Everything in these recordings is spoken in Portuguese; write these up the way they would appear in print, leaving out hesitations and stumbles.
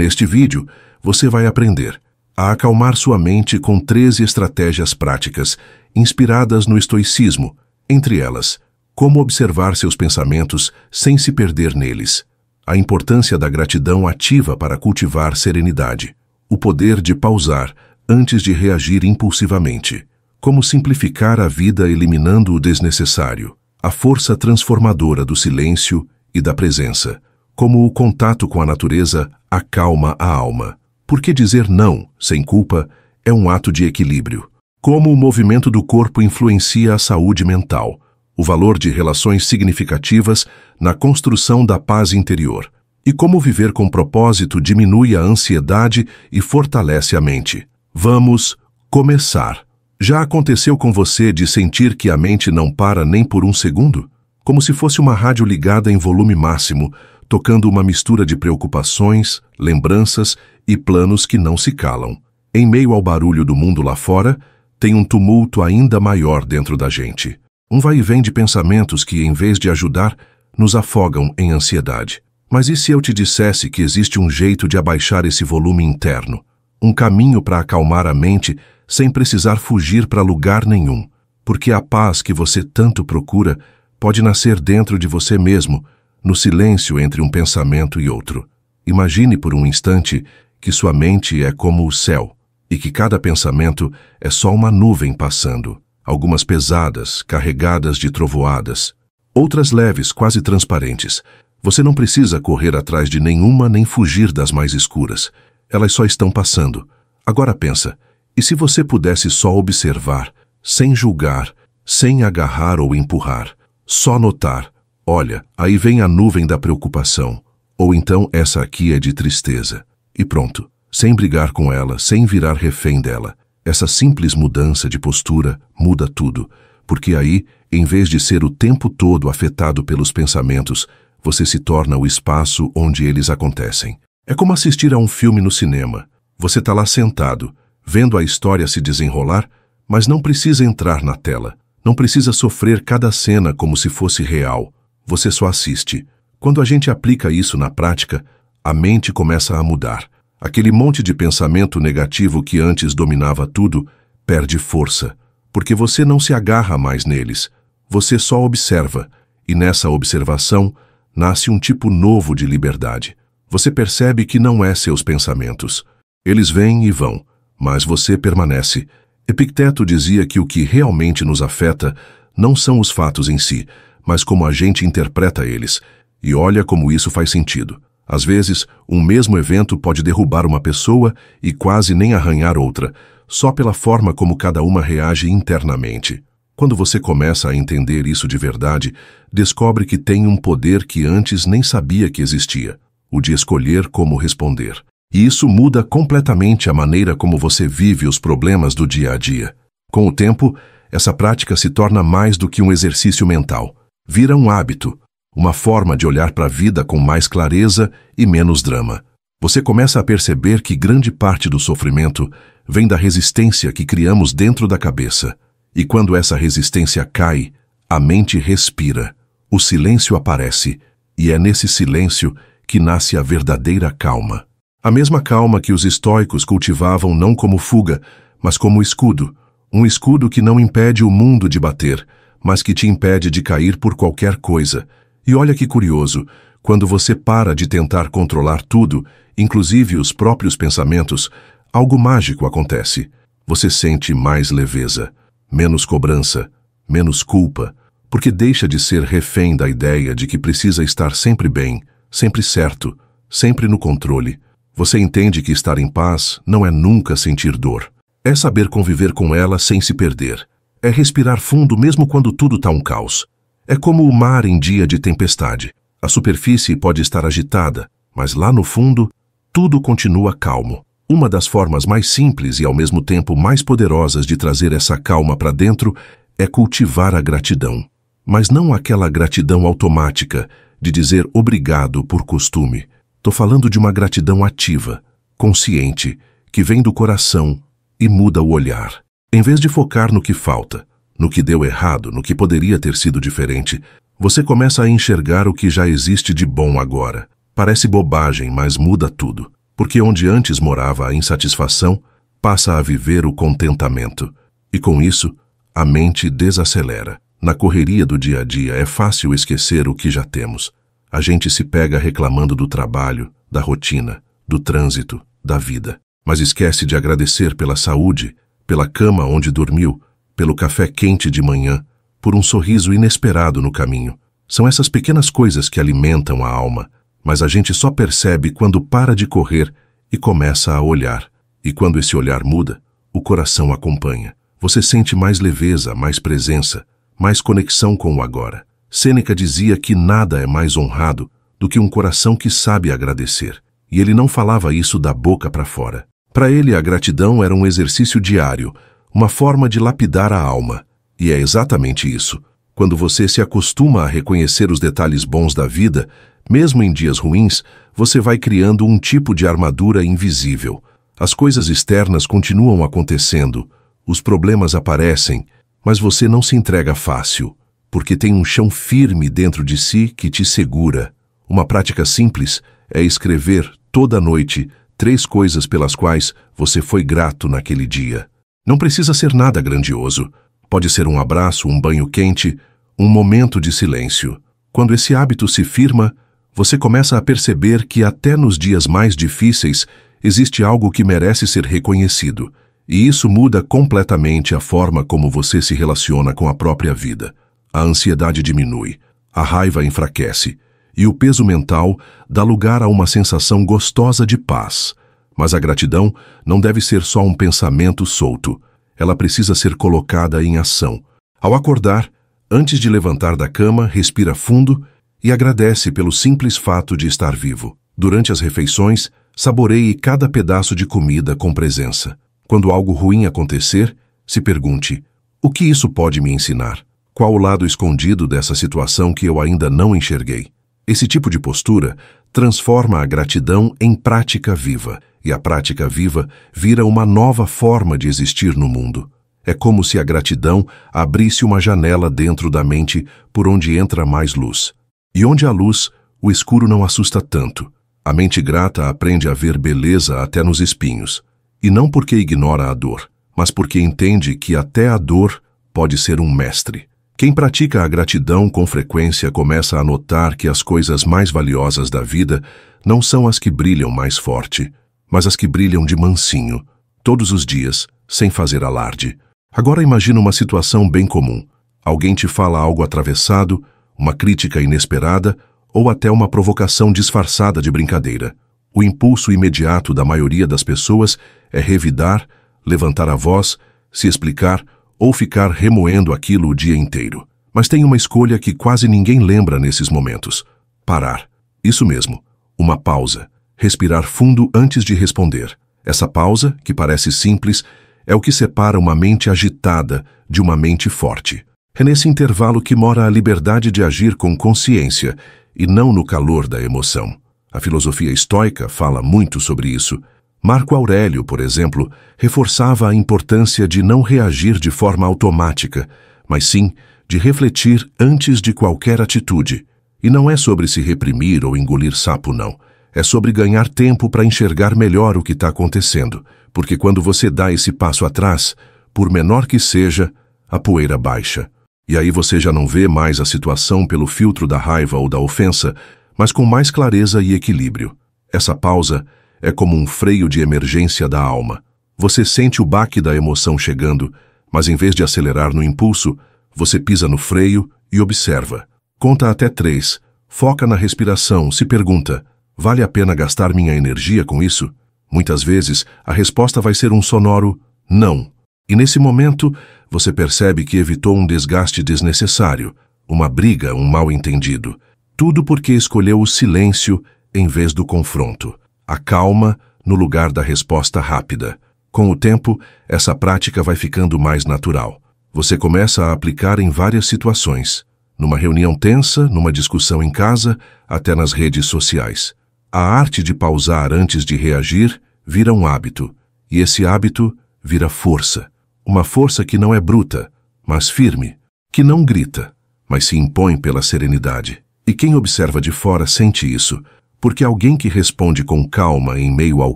Neste vídeo, você vai aprender a acalmar sua mente com 13 estratégias práticas inspiradas no estoicismo, entre elas, como observar seus pensamentos sem se perder neles, a importância da gratidão ativa para cultivar serenidade, o poder de pausar antes de reagir impulsivamente, como simplificar a vida eliminando o desnecessário, a força transformadora do silêncio e da presença, como o contato com a natureza acalma a alma. Porque dizer não, sem culpa, é um ato de equilíbrio. Como o movimento do corpo influencia a saúde mental, o valor de relações significativas na construção da paz interior, e como viver com propósito diminui a ansiedade e fortalece a mente. Vamos começar. Já aconteceu com você de sentir que a mente não para nem por um segundo? Como se fosse uma rádio ligada em volume máximo, tocando uma mistura de preocupações, lembranças e planos que não se calam. Em meio ao barulho do mundo lá fora, tem um tumulto ainda maior dentro da gente. Um vai e vem de pensamentos que, em vez de ajudar, nos afogam em ansiedade. Mas e se eu te dissesse que existe um jeito de abaixar esse volume interno? Um caminho para acalmar a mente sem precisar fugir para lugar nenhum? Porque a paz que você tanto procura pode nascer dentro de você mesmo, no silêncio entre um pensamento e outro. Imagine por um instante que sua mente é como o céu e que cada pensamento é só uma nuvem passando, algumas pesadas, carregadas de trovoadas, outras leves, quase transparentes. Você não precisa correr atrás de nenhuma nem fugir das mais escuras. Elas só estão passando. Agora pensa, e se você pudesse só observar, sem julgar, sem agarrar ou empurrar, só notar? Olha, aí vem a nuvem da preocupação. Ou então essa aqui é de tristeza. E pronto, sem brigar com ela, sem virar refém dela. Essa simples mudança de postura muda tudo, porque aí, em vez de ser o tempo todo afetado pelos pensamentos, você se torna o espaço onde eles acontecem. É como assistir a um filme no cinema. Você está lá sentado, vendo a história se desenrolar, mas não precisa entrar na tela. Não precisa sofrer cada cena como se fosse real. Você só assiste. Quando a gente aplica isso na prática, a mente começa a mudar. Aquele monte de pensamento negativo que antes dominava tudo, perde força, porque você não se agarra mais neles. Você só observa, e nessa observação nasce um tipo novo de liberdade. Você percebe que não é seus pensamentos. Eles vêm e vão, mas você permanece. Epicteto dizia que o que realmente nos afeta não são os fatos em si, mas como a gente interpreta eles. E olha como isso faz sentido. Às vezes, um mesmo evento pode derrubar uma pessoa e quase nem arranhar outra, só pela forma como cada uma reage internamente. Quando você começa a entender isso de verdade, descobre que tem um poder que antes nem sabia que existia, o de escolher como responder. E isso muda completamente a maneira como você vive os problemas do dia a dia. Com o tempo, essa prática se torna mais do que um exercício mental. Vira um hábito, uma forma de olhar para a vida com mais clareza e menos drama. Você começa a perceber que grande parte do sofrimento vem da resistência que criamos dentro da cabeça. E quando essa resistência cai, a mente respira, o silêncio aparece, e é nesse silêncio que nasce a verdadeira calma. A mesma calma que os estoicos cultivavam não como fuga, mas como escudo. Um escudo que não impede o mundo de bater, mas que te impede de cair por qualquer coisa. E olha que curioso, quando você para de tentar controlar tudo, inclusive os próprios pensamentos, algo mágico acontece. Você sente mais leveza, menos cobrança, menos culpa, porque deixa de ser refém da ideia de que precisa estar sempre bem, sempre certo, sempre no controle. Você entende que estar em paz não é nunca sentir dor. É saber conviver com ela sem se perder. É respirar fundo mesmo quando tudo está um caos. É como o mar em dia de tempestade. A superfície pode estar agitada, mas lá no fundo, tudo continua calmo. Uma das formas mais simples e ao mesmo tempo mais poderosas de trazer essa calma para dentro é cultivar a gratidão. Mas não aquela gratidão automática de dizer obrigado por costume. Tô falando de uma gratidão ativa, consciente, que vem do coração e muda o olhar. Em vez de focar no que falta, no que deu errado, no que poderia ter sido diferente, você começa a enxergar o que já existe de bom agora. Parece bobagem, mas muda tudo. Porque onde antes morava a insatisfação, passa a viver o contentamento. E com isso, a mente desacelera. Na correria do dia a dia é fácil esquecer o que já temos. A gente se pega reclamando do trabalho, da rotina, do trânsito, da vida. Mas esquece de agradecer pela saúde, pela cama onde dormiu, pelo café quente de manhã, por um sorriso inesperado no caminho. São essas pequenas coisas que alimentam a alma, mas a gente só percebe quando para de correr e começa a olhar. E quando esse olhar muda, o coração acompanha. Você sente mais leveza, mais presença, mais conexão com o agora. Sêneca dizia que nada é mais honrado do que um coração que sabe agradecer. E ele não falava isso da boca para fora. Para ele, a gratidão era um exercício diário, uma forma de lapidar a alma. E é exatamente isso. Quando você se acostuma a reconhecer os detalhes bons da vida, mesmo em dias ruins, você vai criando um tipo de armadura invisível. As coisas externas continuam acontecendo, os problemas aparecem, mas você não se entrega fácil, porque tem um chão firme dentro de si que te segura. Uma prática simples é escrever toda noite 3 coisas pelas quais você foi grato naquele dia. Não precisa ser nada grandioso. Pode ser um abraço, um banho quente, um momento de silêncio. Quando esse hábito se firma, você começa a perceber que até nos dias mais difíceis existe algo que merece ser reconhecido. E isso muda completamente a forma como você se relaciona com a própria vida. A ansiedade diminui, a raiva enfraquece, e o peso mental dá lugar a uma sensação gostosa de paz. Mas a gratidão não deve ser só um pensamento solto. Ela precisa ser colocada em ação. Ao acordar, antes de levantar da cama, respira fundo e agradece pelo simples fato de estar vivo. Durante as refeições, saboreie cada pedaço de comida com presença. Quando algo ruim acontecer, se pergunte: o que isso pode me ensinar? Qual o lado escondido dessa situação que eu ainda não enxerguei? Esse tipo de postura transforma a gratidão em prática viva, e a prática viva vira uma nova forma de existir no mundo. É como se a gratidão abrisse uma janela dentro da mente por onde entra mais luz. E onde há luz, o escuro não assusta tanto. A mente grata aprende a ver beleza até nos espinhos. E não porque ignora a dor, mas porque entende que até a dor pode ser um mestre. Quem pratica a gratidão com frequência começa a notar que as coisas mais valiosas da vida não são as que brilham mais forte, mas as que brilham de mansinho, todos os dias, sem fazer alarde. Agora imagina uma situação bem comum. Alguém te fala algo atravessado, uma crítica inesperada ou até uma provocação disfarçada de brincadeira. O impulso imediato da maioria das pessoas é revidar, levantar a voz, se explicar ou ficar remoendo aquilo o dia inteiro. Mas tem uma escolha que quase ninguém lembra nesses momentos: parar. Isso mesmo, uma pausa. Respirar fundo antes de responder. Essa pausa, que parece simples, é o que separa uma mente agitada de uma mente forte. É nesse intervalo que mora a liberdade de agir com consciência e não no calor da emoção. A filosofia estoica fala muito sobre isso. Marco Aurélio, por exemplo, reforçava a importância de não reagir de forma automática, mas sim de refletir antes de qualquer atitude. E não é sobre se reprimir ou engolir sapo, não. É sobre ganhar tempo para enxergar melhor o que está acontecendo, porque quando você dá esse passo atrás, por menor que seja, a poeira baixa. E aí você já não vê mais a situação pelo filtro da raiva ou da ofensa, mas com mais clareza e equilíbrio. Essa pausa é como um freio de emergência da alma. Você sente o baque da emoção chegando, mas em vez de acelerar no impulso, você pisa no freio e observa. Conta até 3, foca na respiração, se pergunta: vale a pena gastar minha energia com isso? Muitas vezes, a resposta vai ser um sonoro não. E nesse momento, você percebe que evitou um desgaste desnecessário, uma briga, um mal-entendido. Tudo porque escolheu o silêncio em vez do confronto. A calma no lugar da resposta rápida. Com o tempo, essa prática vai ficando mais natural. Você começa a aplicar em várias situações. Numa reunião tensa, numa discussão em casa, até nas redes sociais. A arte de pausar antes de reagir vira um hábito. E esse hábito vira força. Uma força que não é bruta, mas firme. Que não grita, mas se impõe pela serenidade. E quem observa de fora sente isso, porque alguém que responde com calma em meio ao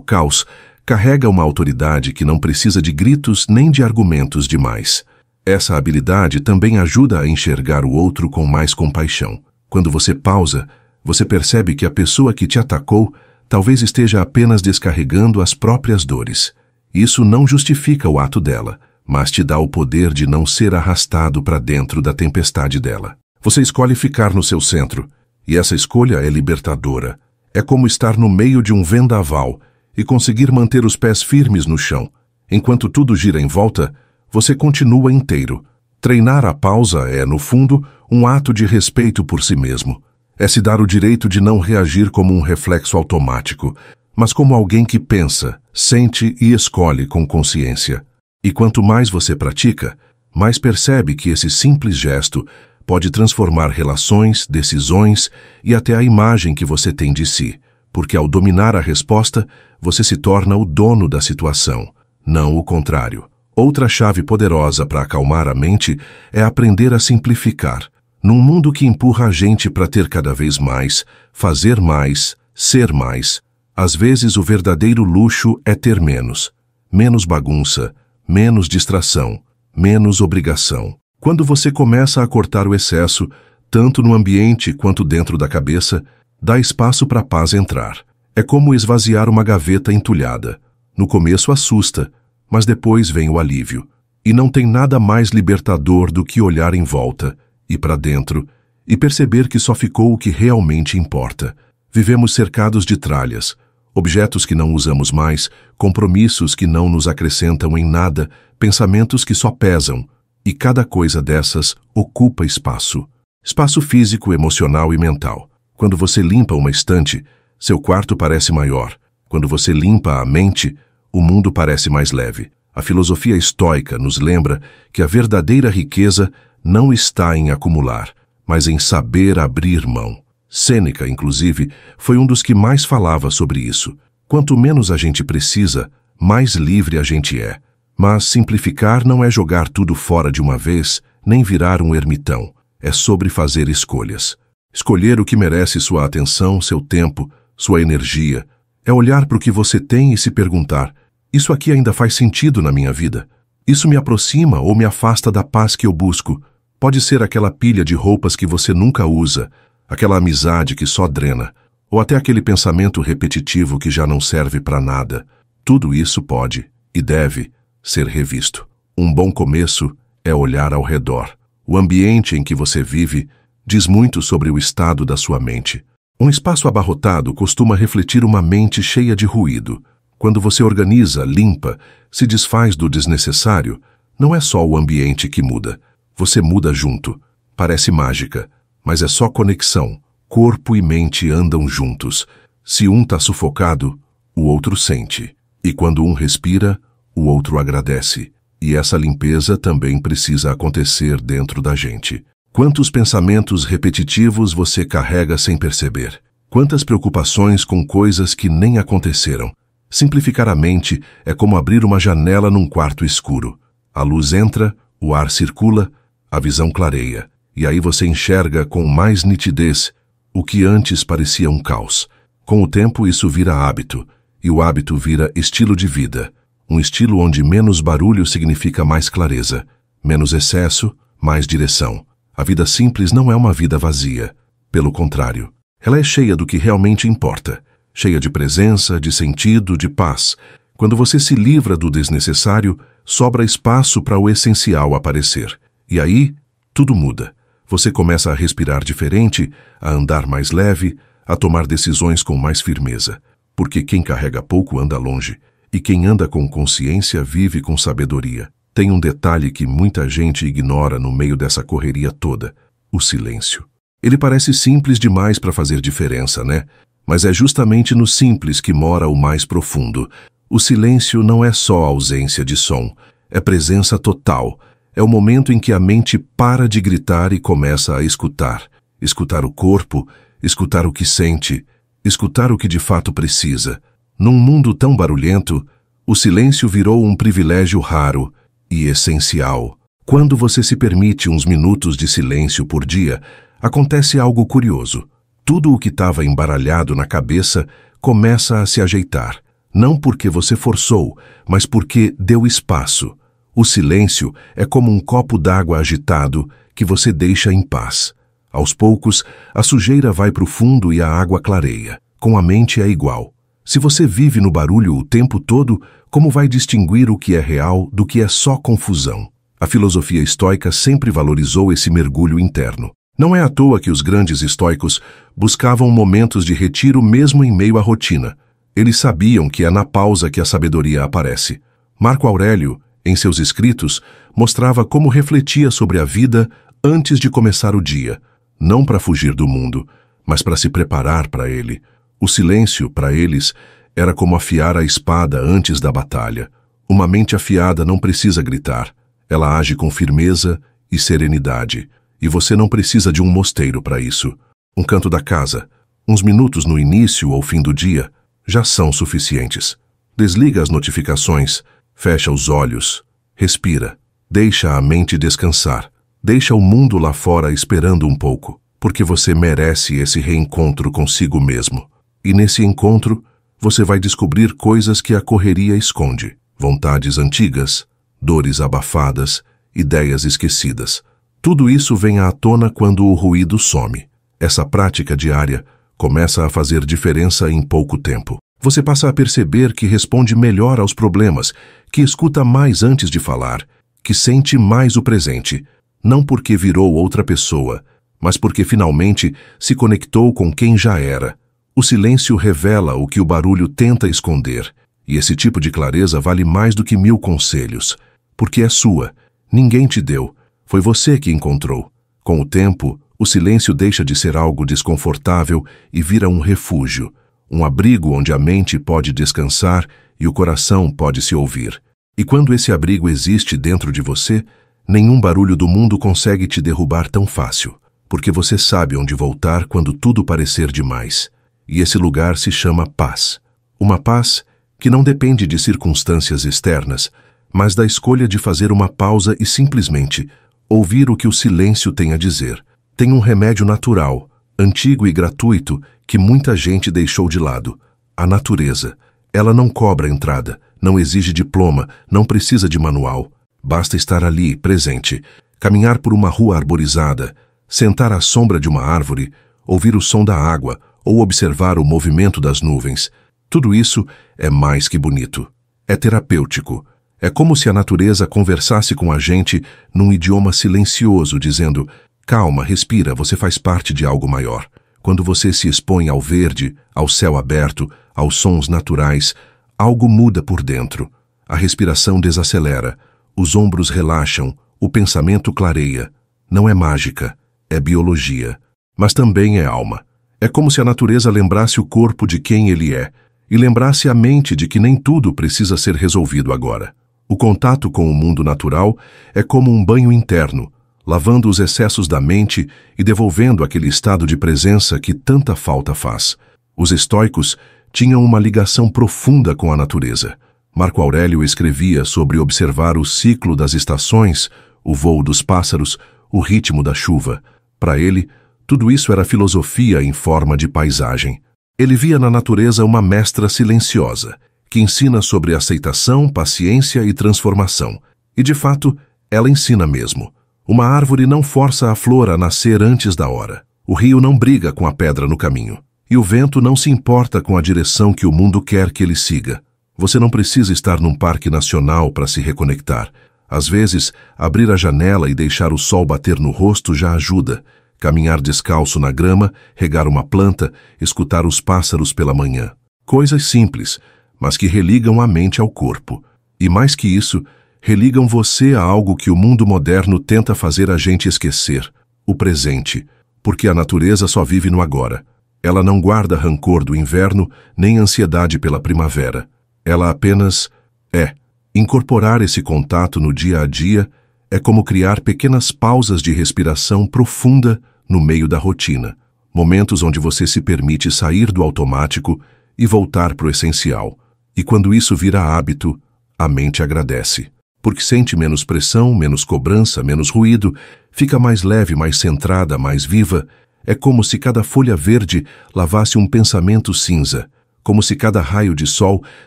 caos carrega uma autoridade que não precisa de gritos nem de argumentos demais. Essa habilidade também ajuda a enxergar o outro com mais compaixão. Quando você pausa, você percebe que a pessoa que te atacou talvez esteja apenas descarregando as próprias dores. Isso não justifica o ato dela, mas te dá o poder de não ser arrastado para dentro da tempestade dela. Você escolhe ficar no seu centro, e essa escolha é libertadora. É como estar no meio de um vendaval e conseguir manter os pés firmes no chão. Enquanto tudo gira em volta, você continua inteiro. Treinar a pausa é, no fundo, um ato de respeito por si mesmo. É se dar o direito de não reagir como um reflexo automático, mas como alguém que pensa, sente e escolhe com consciência. E quanto mais você pratica, mais percebe que esse simples gesto pode transformar relações, decisões e até a imagem que você tem de si, porque ao dominar a resposta, você se torna o dono da situação, não o contrário. Outra chave poderosa para acalmar a mente é aprender a simplificar. Num mundo que empurra a gente para ter cada vez mais, fazer mais, ser mais, às vezes o verdadeiro luxo é ter menos. Menos bagunça, menos distração, menos obrigação. Quando você começa a cortar o excesso, tanto no ambiente quanto dentro da cabeça, dá espaço para a paz entrar. É como esvaziar uma gaveta entulhada. No começo assusta, mas depois vem o alívio. E não tem nada mais libertador do que olhar em volta, ir para dentro, e perceber que só ficou o que realmente importa. Vivemos cercados de tralhas, objetos que não usamos mais, compromissos que não nos acrescentam em nada, pensamentos que só pesam, e cada coisa dessas ocupa espaço. Espaço físico, emocional e mental. Quando você limpa uma estante, seu quarto parece maior. Quando você limpa a mente, o mundo parece mais leve. A filosofia estoica nos lembra que a verdadeira riqueza não está em acumular, mas em saber abrir mão. Sêneca, inclusive, foi um dos que mais falava sobre isso. Quanto menos a gente precisa, mais livre a gente é. Mas simplificar não é jogar tudo fora de uma vez, nem virar um ermitão. É sobre fazer escolhas. Escolher o que merece sua atenção, seu tempo, sua energia. É olhar para o que você tem e se perguntar: isso aqui ainda faz sentido na minha vida? Isso me aproxima ou me afasta da paz que eu busco? Pode ser aquela pilha de roupas que você nunca usa, aquela amizade que só drena, ou até aquele pensamento repetitivo que já não serve para nada. Tudo isso pode, e deve, ser revisto. Um bom começo é olhar ao redor. O ambiente em que você vive diz muito sobre o estado da sua mente. Um espaço abarrotado costuma refletir uma mente cheia de ruído. Quando você organiza, limpa, se desfaz do desnecessário, não é só o ambiente que muda. Você muda junto. Parece mágica, mas é só conexão. Corpo e mente andam juntos. Se um está sufocado, o outro sente. E quando um respira, o outro agradece. E essa limpeza também precisa acontecer dentro da gente. Quantos pensamentos repetitivos você carrega sem perceber? Quantas preocupações com coisas que nem aconteceram? Simplificar a mente é como abrir uma janela num quarto escuro. A luz entra, o ar circula, a visão clareia. E aí você enxerga com mais nitidez o que antes parecia um caos. Com o tempo isso vira hábito, e o hábito vira estilo de vida. Um estilo onde menos barulho significa mais clareza, menos excesso, mais direção. A vida simples não é uma vida vazia. Pelo contrário, ela é cheia do que realmente importa. Cheia de presença, de sentido, de paz. Quando você se livra do desnecessário, sobra espaço para o essencial aparecer. E aí, tudo muda. Você começa a respirar diferente, a andar mais leve, a tomar decisões com mais firmeza. Porque quem carrega pouco anda longe, e quem anda com consciência vive com sabedoria. Tem um detalhe que muita gente ignora no meio dessa correria toda: o silêncio. Ele parece simples demais para fazer diferença, né? Mas é justamente no simples que mora o mais profundo. O silêncio não é só ausência de som, é presença total. É o momento em que a mente para de gritar e começa a escutar. Escutar o corpo, escutar o que sente, escutar o que de fato precisa. Num mundo tão barulhento, o silêncio virou um privilégio raro e essencial. Quando você se permite uns minutos de silêncio por dia, acontece algo curioso. Tudo o que estava embaralhado na cabeça começa a se ajeitar. Não porque você forçou, mas porque deu espaço. O silêncio é como um copo d'água agitado que você deixa em paz. Aos poucos, a sujeira vai para o fundo e a água clareia. Com a mente é igual. Se você vive no barulho o tempo todo, como vai distinguir o que é real do que é só confusão? A filosofia estoica sempre valorizou esse mergulho interno. Não é à toa que os grandes estoicos buscavam momentos de retiro mesmo em meio à rotina. Eles sabiam que é na pausa que a sabedoria aparece. Marco Aurélio, em seus escritos, mostrava como refletia sobre a vida antes de começar o dia, não para fugir do mundo, mas para se preparar para ele. O silêncio, para eles, era como afiar a espada antes da batalha. Uma mente afiada não precisa gritar. Ela age com firmeza e serenidade. E você não precisa de um mosteiro para isso. Um canto da casa, uns minutos no início ou fim do dia, já são suficientes. Desliga as notificações, fecha os olhos, respira, deixa a mente descansar, deixa o mundo lá fora esperando um pouco, porque você merece esse reencontro consigo mesmo. E nesse encontro, você vai descobrir coisas que a correria esconde, vontades antigas, dores abafadas, ideias esquecidas. Tudo isso vem à tona quando o ruído some. Essa prática diária começa a fazer diferença em pouco tempo. Você passa a perceber que responde melhor aos problemas, que escuta mais antes de falar, que sente mais o presente, não porque virou outra pessoa, mas porque finalmente se conectou com quem já era. O silêncio revela o que o barulho tenta esconder, e esse tipo de clareza vale mais do que 1000 conselhos, porque é sua, ninguém te deu, foi você que encontrou. Com o tempo, o silêncio deixa de ser algo desconfortável e vira um refúgio, um abrigo onde a mente pode descansar e o coração pode se ouvir. E quando esse abrigo existe dentro de você, nenhum barulho do mundo consegue te derrubar tão fácil, porque você sabe onde voltar quando tudo parecer demais. E esse lugar se chama paz. Uma paz que não depende de circunstâncias externas, mas da escolha de fazer uma pausa e simplesmente ouvir o que o silêncio tem a dizer. Tem um remédio natural, antigo e gratuito, que muita gente deixou de lado. A natureza. Ela não cobra entrada, não exige diploma, não precisa de manual. Basta estar ali, presente, caminhar por uma rua arborizada, sentar à sombra de uma árvore, ouvir o som da água ou observar o movimento das nuvens. Tudo isso é mais que bonito. É terapêutico. É como se a natureza conversasse com a gente num idioma silencioso, dizendo: calma, respira, você faz parte de algo maior. Quando você se expõe ao verde, ao céu aberto, aos sons naturais, algo muda por dentro. A respiração desacelera, os ombros relaxam, o pensamento clareia. Não é mágica, é biologia, mas também é alma. É como se a natureza lembrasse o corpo de quem ele é e lembrasse a mente de que nem tudo precisa ser resolvido agora. O contato com o mundo natural é como um banho interno, lavando os excessos da mente e devolvendo aquele estado de presença que tanta falta faz. Os estoicos tinham uma ligação profunda com a natureza. Marco Aurélio escrevia sobre observar o ciclo das estações, o voo dos pássaros, o ritmo da chuva. Para ele, tudo isso era filosofia em forma de paisagem. Ele via na natureza uma mestra silenciosa, que ensina sobre aceitação, paciência e transformação. E, de fato, ela ensina mesmo. Uma árvore não força a flor a nascer antes da hora. O rio não briga com a pedra no caminho. E o vento não se importa com a direção que o mundo quer que ele siga. Você não precisa estar num parque nacional para se reconectar. Às vezes, abrir a janela e deixar o sol bater no rosto já ajuda. Caminhar descalço na grama, regar uma planta, escutar os pássaros pela manhã. Coisas simples, mas que religam a mente ao corpo. E mais que isso, religam você a algo que o mundo moderno tenta fazer a gente esquecer, o presente, porque a natureza só vive no agora. Ela não guarda rancor do inverno, nem ansiedade pela primavera. Ela apenas é. Incorporar esse contato no dia a dia é como criar pequenas pausas de respiração profunda no meio da rotina, momentos onde você se permite sair do automático e voltar para o essencial. E quando isso vira hábito, a mente agradece, porque sente menos pressão, menos cobrança, menos ruído, fica mais leve, mais centrada, mais viva. É como se cada folha verde lavasse um pensamento cinza, como se cada raio de sol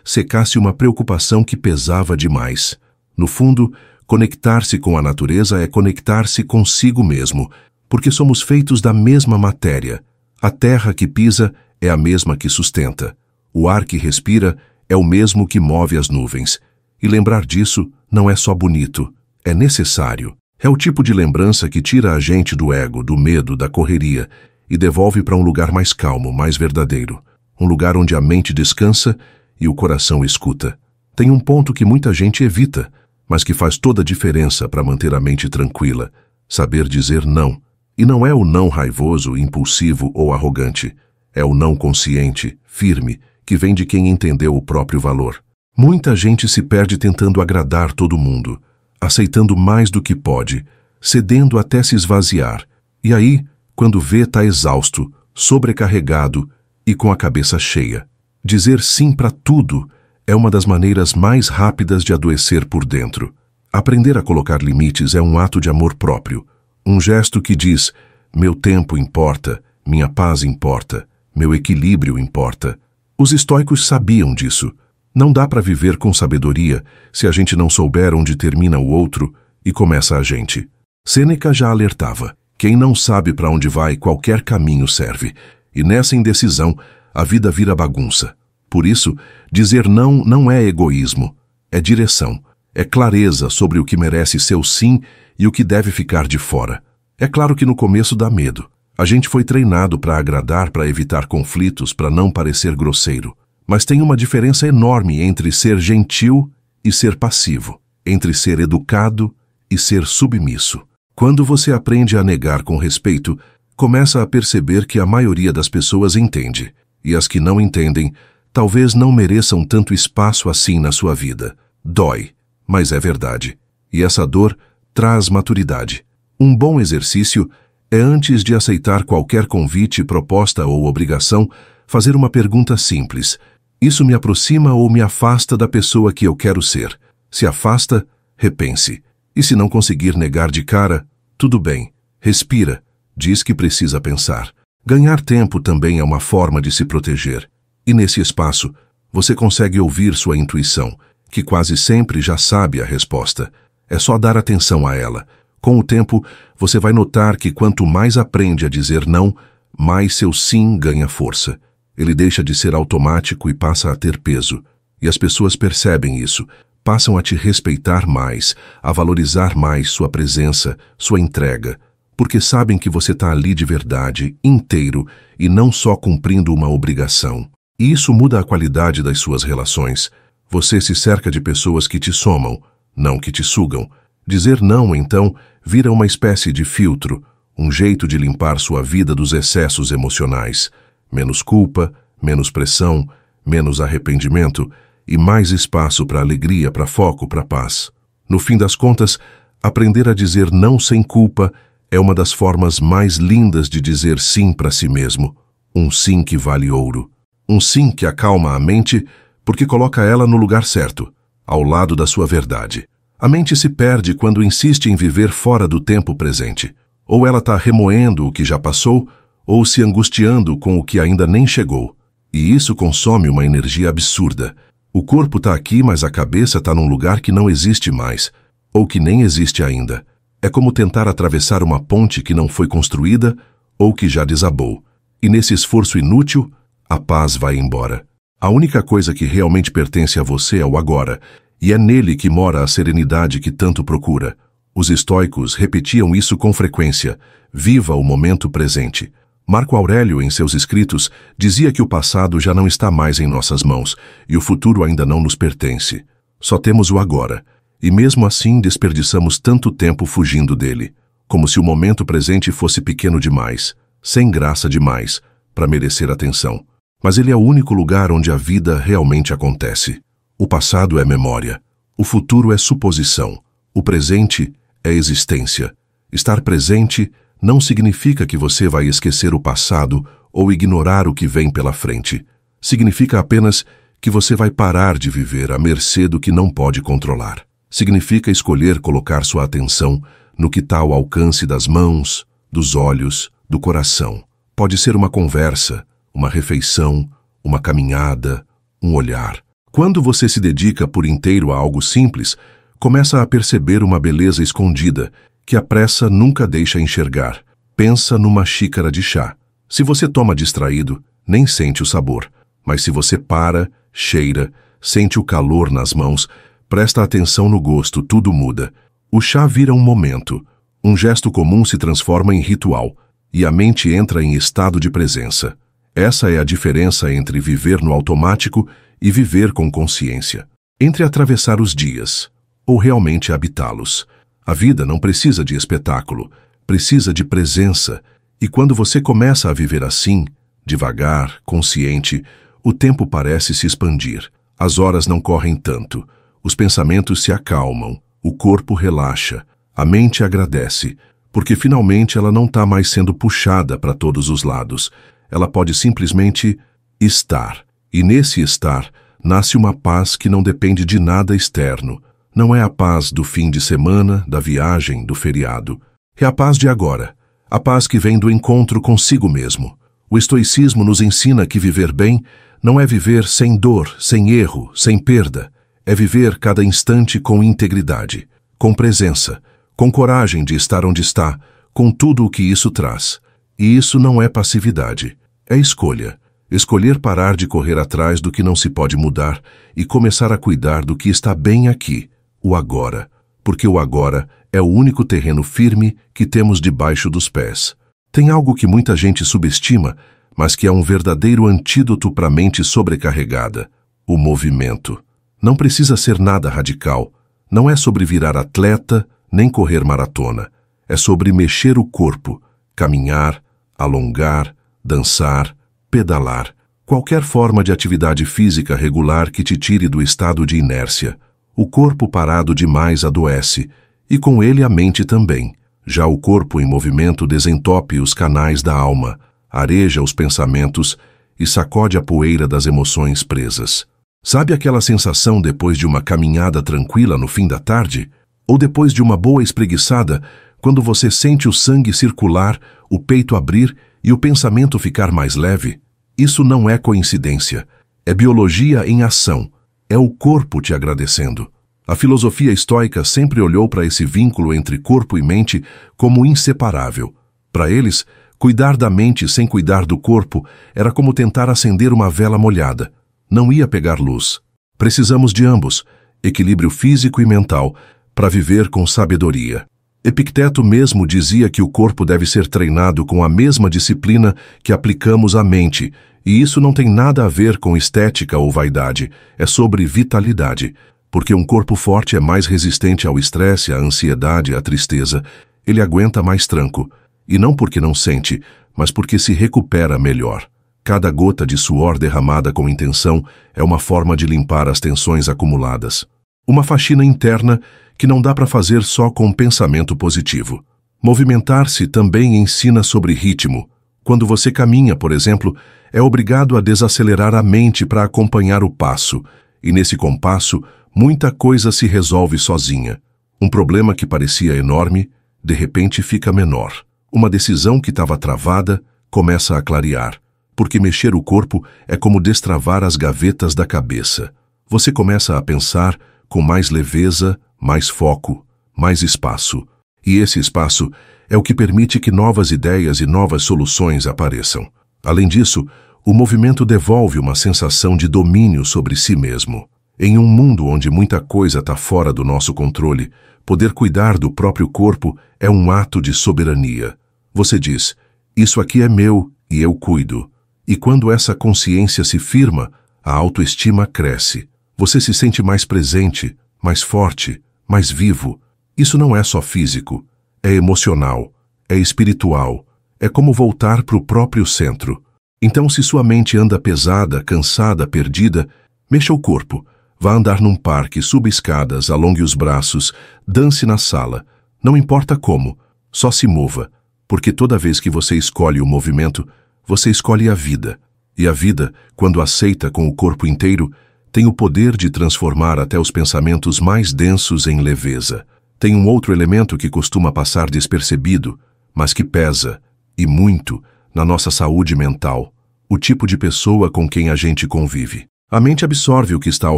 secasse uma preocupação que pesava demais. No fundo, conectar-se com a natureza é conectar-se consigo mesmo, porque somos feitos da mesma matéria. A terra que pisa é a mesma que sustenta. O ar que respira é o mesmo que move as nuvens. E lembrar disso não é só bonito, é necessário. É o tipo de lembrança que tira a gente do ego, do medo, da correria e devolve para um lugar mais calmo, mais verdadeiro. Um lugar onde a mente descansa e o coração escuta. Tem um ponto que muita gente evita, mas que faz toda a diferença para manter a mente tranquila. Saber dizer não. E não é o não raivoso, impulsivo ou arrogante. É o não consciente, firme, que vem de quem entendeu o próprio valor. Muita gente se perde tentando agradar todo mundo, aceitando mais do que pode, cedendo até se esvaziar. E aí, quando vê, tá exausto, sobrecarregado e com a cabeça cheia. Dizer sim para tudo é uma das maneiras mais rápidas de adoecer por dentro. Aprender a colocar limites é um ato de amor próprio, um gesto que diz: meu tempo importa, minha paz importa, meu equilíbrio importa. Os estoicos sabiam disso. Não dá para viver com sabedoria se a gente não souber onde termina o outro e começa a gente. Sêneca já alertava: quem não sabe para onde vai, qualquer caminho serve. E nessa indecisão, a vida vira bagunça. Por isso, dizer não não é egoísmo, é direção, é clareza sobre o que merece seu sim e o que deve ficar de fora. É claro que no começo dá medo. A gente foi treinado para agradar, para evitar conflitos, para não parecer grosseiro. Mas tem uma diferença enorme entre ser gentil e ser passivo, entre ser educado e ser submisso. Quando você aprende a negar com respeito, começa a perceber que a maioria das pessoas entende, e as que não entendem, talvez não mereçam tanto espaço assim na sua vida. Dói, mas é verdade. E essa dor traz maturidade. Um bom exercício é, antes de aceitar qualquer convite, proposta ou obrigação, fazer uma pergunta simples: isso me aproxima ou me afasta da pessoa que eu quero ser? Se afasta, repense. E se não conseguir negar de cara, tudo bem, respira, diz que precisa pensar. Ganhar tempo também é uma forma de se proteger. E nesse espaço, você consegue ouvir sua intuição, que quase sempre já sabe a resposta. É só dar atenção a ela. Com o tempo, você vai notar que quanto mais aprende a dizer não, mais seu sim ganha força. Ele deixa de ser automático e passa a ter peso. E as pessoas percebem isso, passam a te respeitar mais, a valorizar mais sua presença, sua entrega, porque sabem que você está ali de verdade, inteiro, e não só cumprindo uma obrigação. E isso muda a qualidade das suas relações. Você se cerca de pessoas que te somam, não que te sugam. Dizer não, então, vira uma espécie de filtro, um jeito de limpar sua vida dos excessos emocionais. Menos culpa, menos pressão, menos arrependimento e mais espaço para alegria, para foco, para paz. No fim das contas, aprender a dizer não sem culpa é uma das formas mais lindas de dizer sim para si mesmo. Um sim que vale ouro. Um sim que acalma a mente porque coloca ela no lugar certo, ao lado da sua verdade. A mente se perde quando insiste em viver fora do tempo presente. Ou ela está remoendo o que já passou, ou se angustiando com o que ainda nem chegou. E isso consome uma energia absurda. O corpo está aqui, mas a cabeça está num lugar que não existe mais, ou que nem existe ainda. É como tentar atravessar uma ponte que não foi construída ou que já desabou. E nesse esforço inútil, a paz vai embora. A única coisa que realmente pertence a você é o agora, e é nele que mora a serenidade que tanto procura. Os estoicos repetiam isso com frequência: viva o momento presente. Marco Aurélio, em seus escritos, dizia que o passado já não está mais em nossas mãos e o futuro ainda não nos pertence. Só temos o agora, e mesmo assim desperdiçamos tanto tempo fugindo dele, como se o momento presente fosse pequeno demais, sem graça demais, para merecer atenção. Mas ele é o único lugar onde a vida realmente acontece. O passado é memória, o futuro é suposição, o presente é existência. Estar presente não significa que você vai esquecer o passado ou ignorar o que vem pela frente. Significa apenas que você vai parar de viver à mercê do que não pode controlar. Significa escolher colocar sua atenção no que está ao alcance das mãos, dos olhos, do coração. Pode ser uma conversa, uma refeição, uma caminhada, um olhar. Quando você se dedica por inteiro a algo simples, começa a perceber uma beleza escondida que a pressa nunca deixa enxergar. Pensa numa xícara de chá. Se você toma distraído, nem sente o sabor. Mas se você para, cheira, sente o calor nas mãos, presta atenção no gosto, tudo muda. O chá vira um momento. Um gesto comum se transforma em ritual, e a mente entra em estado de presença. Essa é a diferença entre viver no automático e viver com consciência. Entre atravessar os dias, ou realmente habitá-los. A vida não precisa de espetáculo, precisa de presença, e quando você começa a viver assim, devagar, consciente, o tempo parece se expandir. As horas não correm tanto, os pensamentos se acalmam, o corpo relaxa, a mente agradece, porque finalmente ela não está mais sendo puxada para todos os lados. Ela pode simplesmente estar. E nesse estar, nasce uma paz que não depende de nada externo. Não é a paz do fim de semana, da viagem, do feriado. É a paz de agora. A paz que vem do encontro consigo mesmo. O estoicismo nos ensina que viver bem não é viver sem dor, sem erro, sem perda. É viver cada instante com integridade, com presença, com coragem de estar onde está, com tudo o que isso traz. E isso não é passividade, é escolha. Escolher parar de correr atrás do que não se pode mudar e começar a cuidar do que está bem aqui, o agora. Porque o agora é o único terreno firme que temos debaixo dos pés. Tem algo que muita gente subestima, mas que é um verdadeiro antídoto para a mente sobrecarregada: o movimento. Não precisa ser nada radical. Não é sobre virar atleta, nem correr maratona. É sobre mexer o corpo, caminhar, alongar, dançar, pedalar. Qualquer forma de atividade física regular que te tire do estado de inércia. O corpo parado demais adoece, e com ele a mente também. Já o corpo em movimento desentope os canais da alma, areja os pensamentos e sacode a poeira das emoções presas. Sabe aquela sensação depois de uma caminhada tranquila no fim da tarde? Ou depois de uma boa espreguiçada, quando você sente o sangue circular, o peito abrir e o pensamento ficar mais leve? Isso não é coincidência. É biologia em ação. É o corpo te agradecendo. A filosofia estoica sempre olhou para esse vínculo entre corpo e mente como inseparável. Para eles, cuidar da mente sem cuidar do corpo era como tentar acender uma vela molhada. Não ia pegar luz. Precisamos de ambos, equilíbrio físico e mental, para viver com sabedoria. Epicteto mesmo dizia que o corpo deve ser treinado com a mesma disciplina que aplicamos à mente, e isso não tem nada a ver com estética ou vaidade, é sobre vitalidade. Porque um corpo forte é mais resistente ao estresse, à ansiedade, à tristeza. Ele aguenta mais tranco. E não porque não sente, mas porque se recupera melhor. Cada gota de suor derramada com intenção é uma forma de limpar as tensões acumuladas. Uma faxina interna que não dá para fazer só com pensamento positivo. Movimentar-se também ensina sobre ritmo. Quando você caminha, por exemplo, é obrigado a desacelerar a mente para acompanhar o passo. E nesse compasso, muita coisa se resolve sozinha. Um problema que parecia enorme, de repente fica menor. Uma decisão que estava travada, começa a clarear. Porque mexer o corpo é como destravar as gavetas da cabeça. Você começa a pensar com mais leveza, mais foco, mais espaço. E esse espaço é o que permite que novas ideias e novas soluções apareçam. Além disso, o movimento devolve uma sensação de domínio sobre si mesmo. Em um mundo onde muita coisa está fora do nosso controle, poder cuidar do próprio corpo é um ato de soberania. Você diz, isso aqui é meu e eu cuido. E quando essa consciência se firma, a autoestima cresce. Você se sente mais presente, mais forte, mais vivo. Isso não é só físico, é emocional, é espiritual, é como voltar para o próprio centro. Então, se sua mente anda pesada, cansada, perdida, mexa o corpo. Vá andar num parque, suba escadas, alongue os braços, dance na sala. Não importa como, só se mova, porque toda vez que você escolhe o movimento, você escolhe a vida. E a vida, quando aceita com o corpo inteiro, tem o poder de transformar até os pensamentos mais densos em leveza. Tem um outro elemento que costuma passar despercebido, mas que pesa, e muito, na nossa saúde mental, o tipo de pessoa com quem a gente convive. A mente absorve o que está ao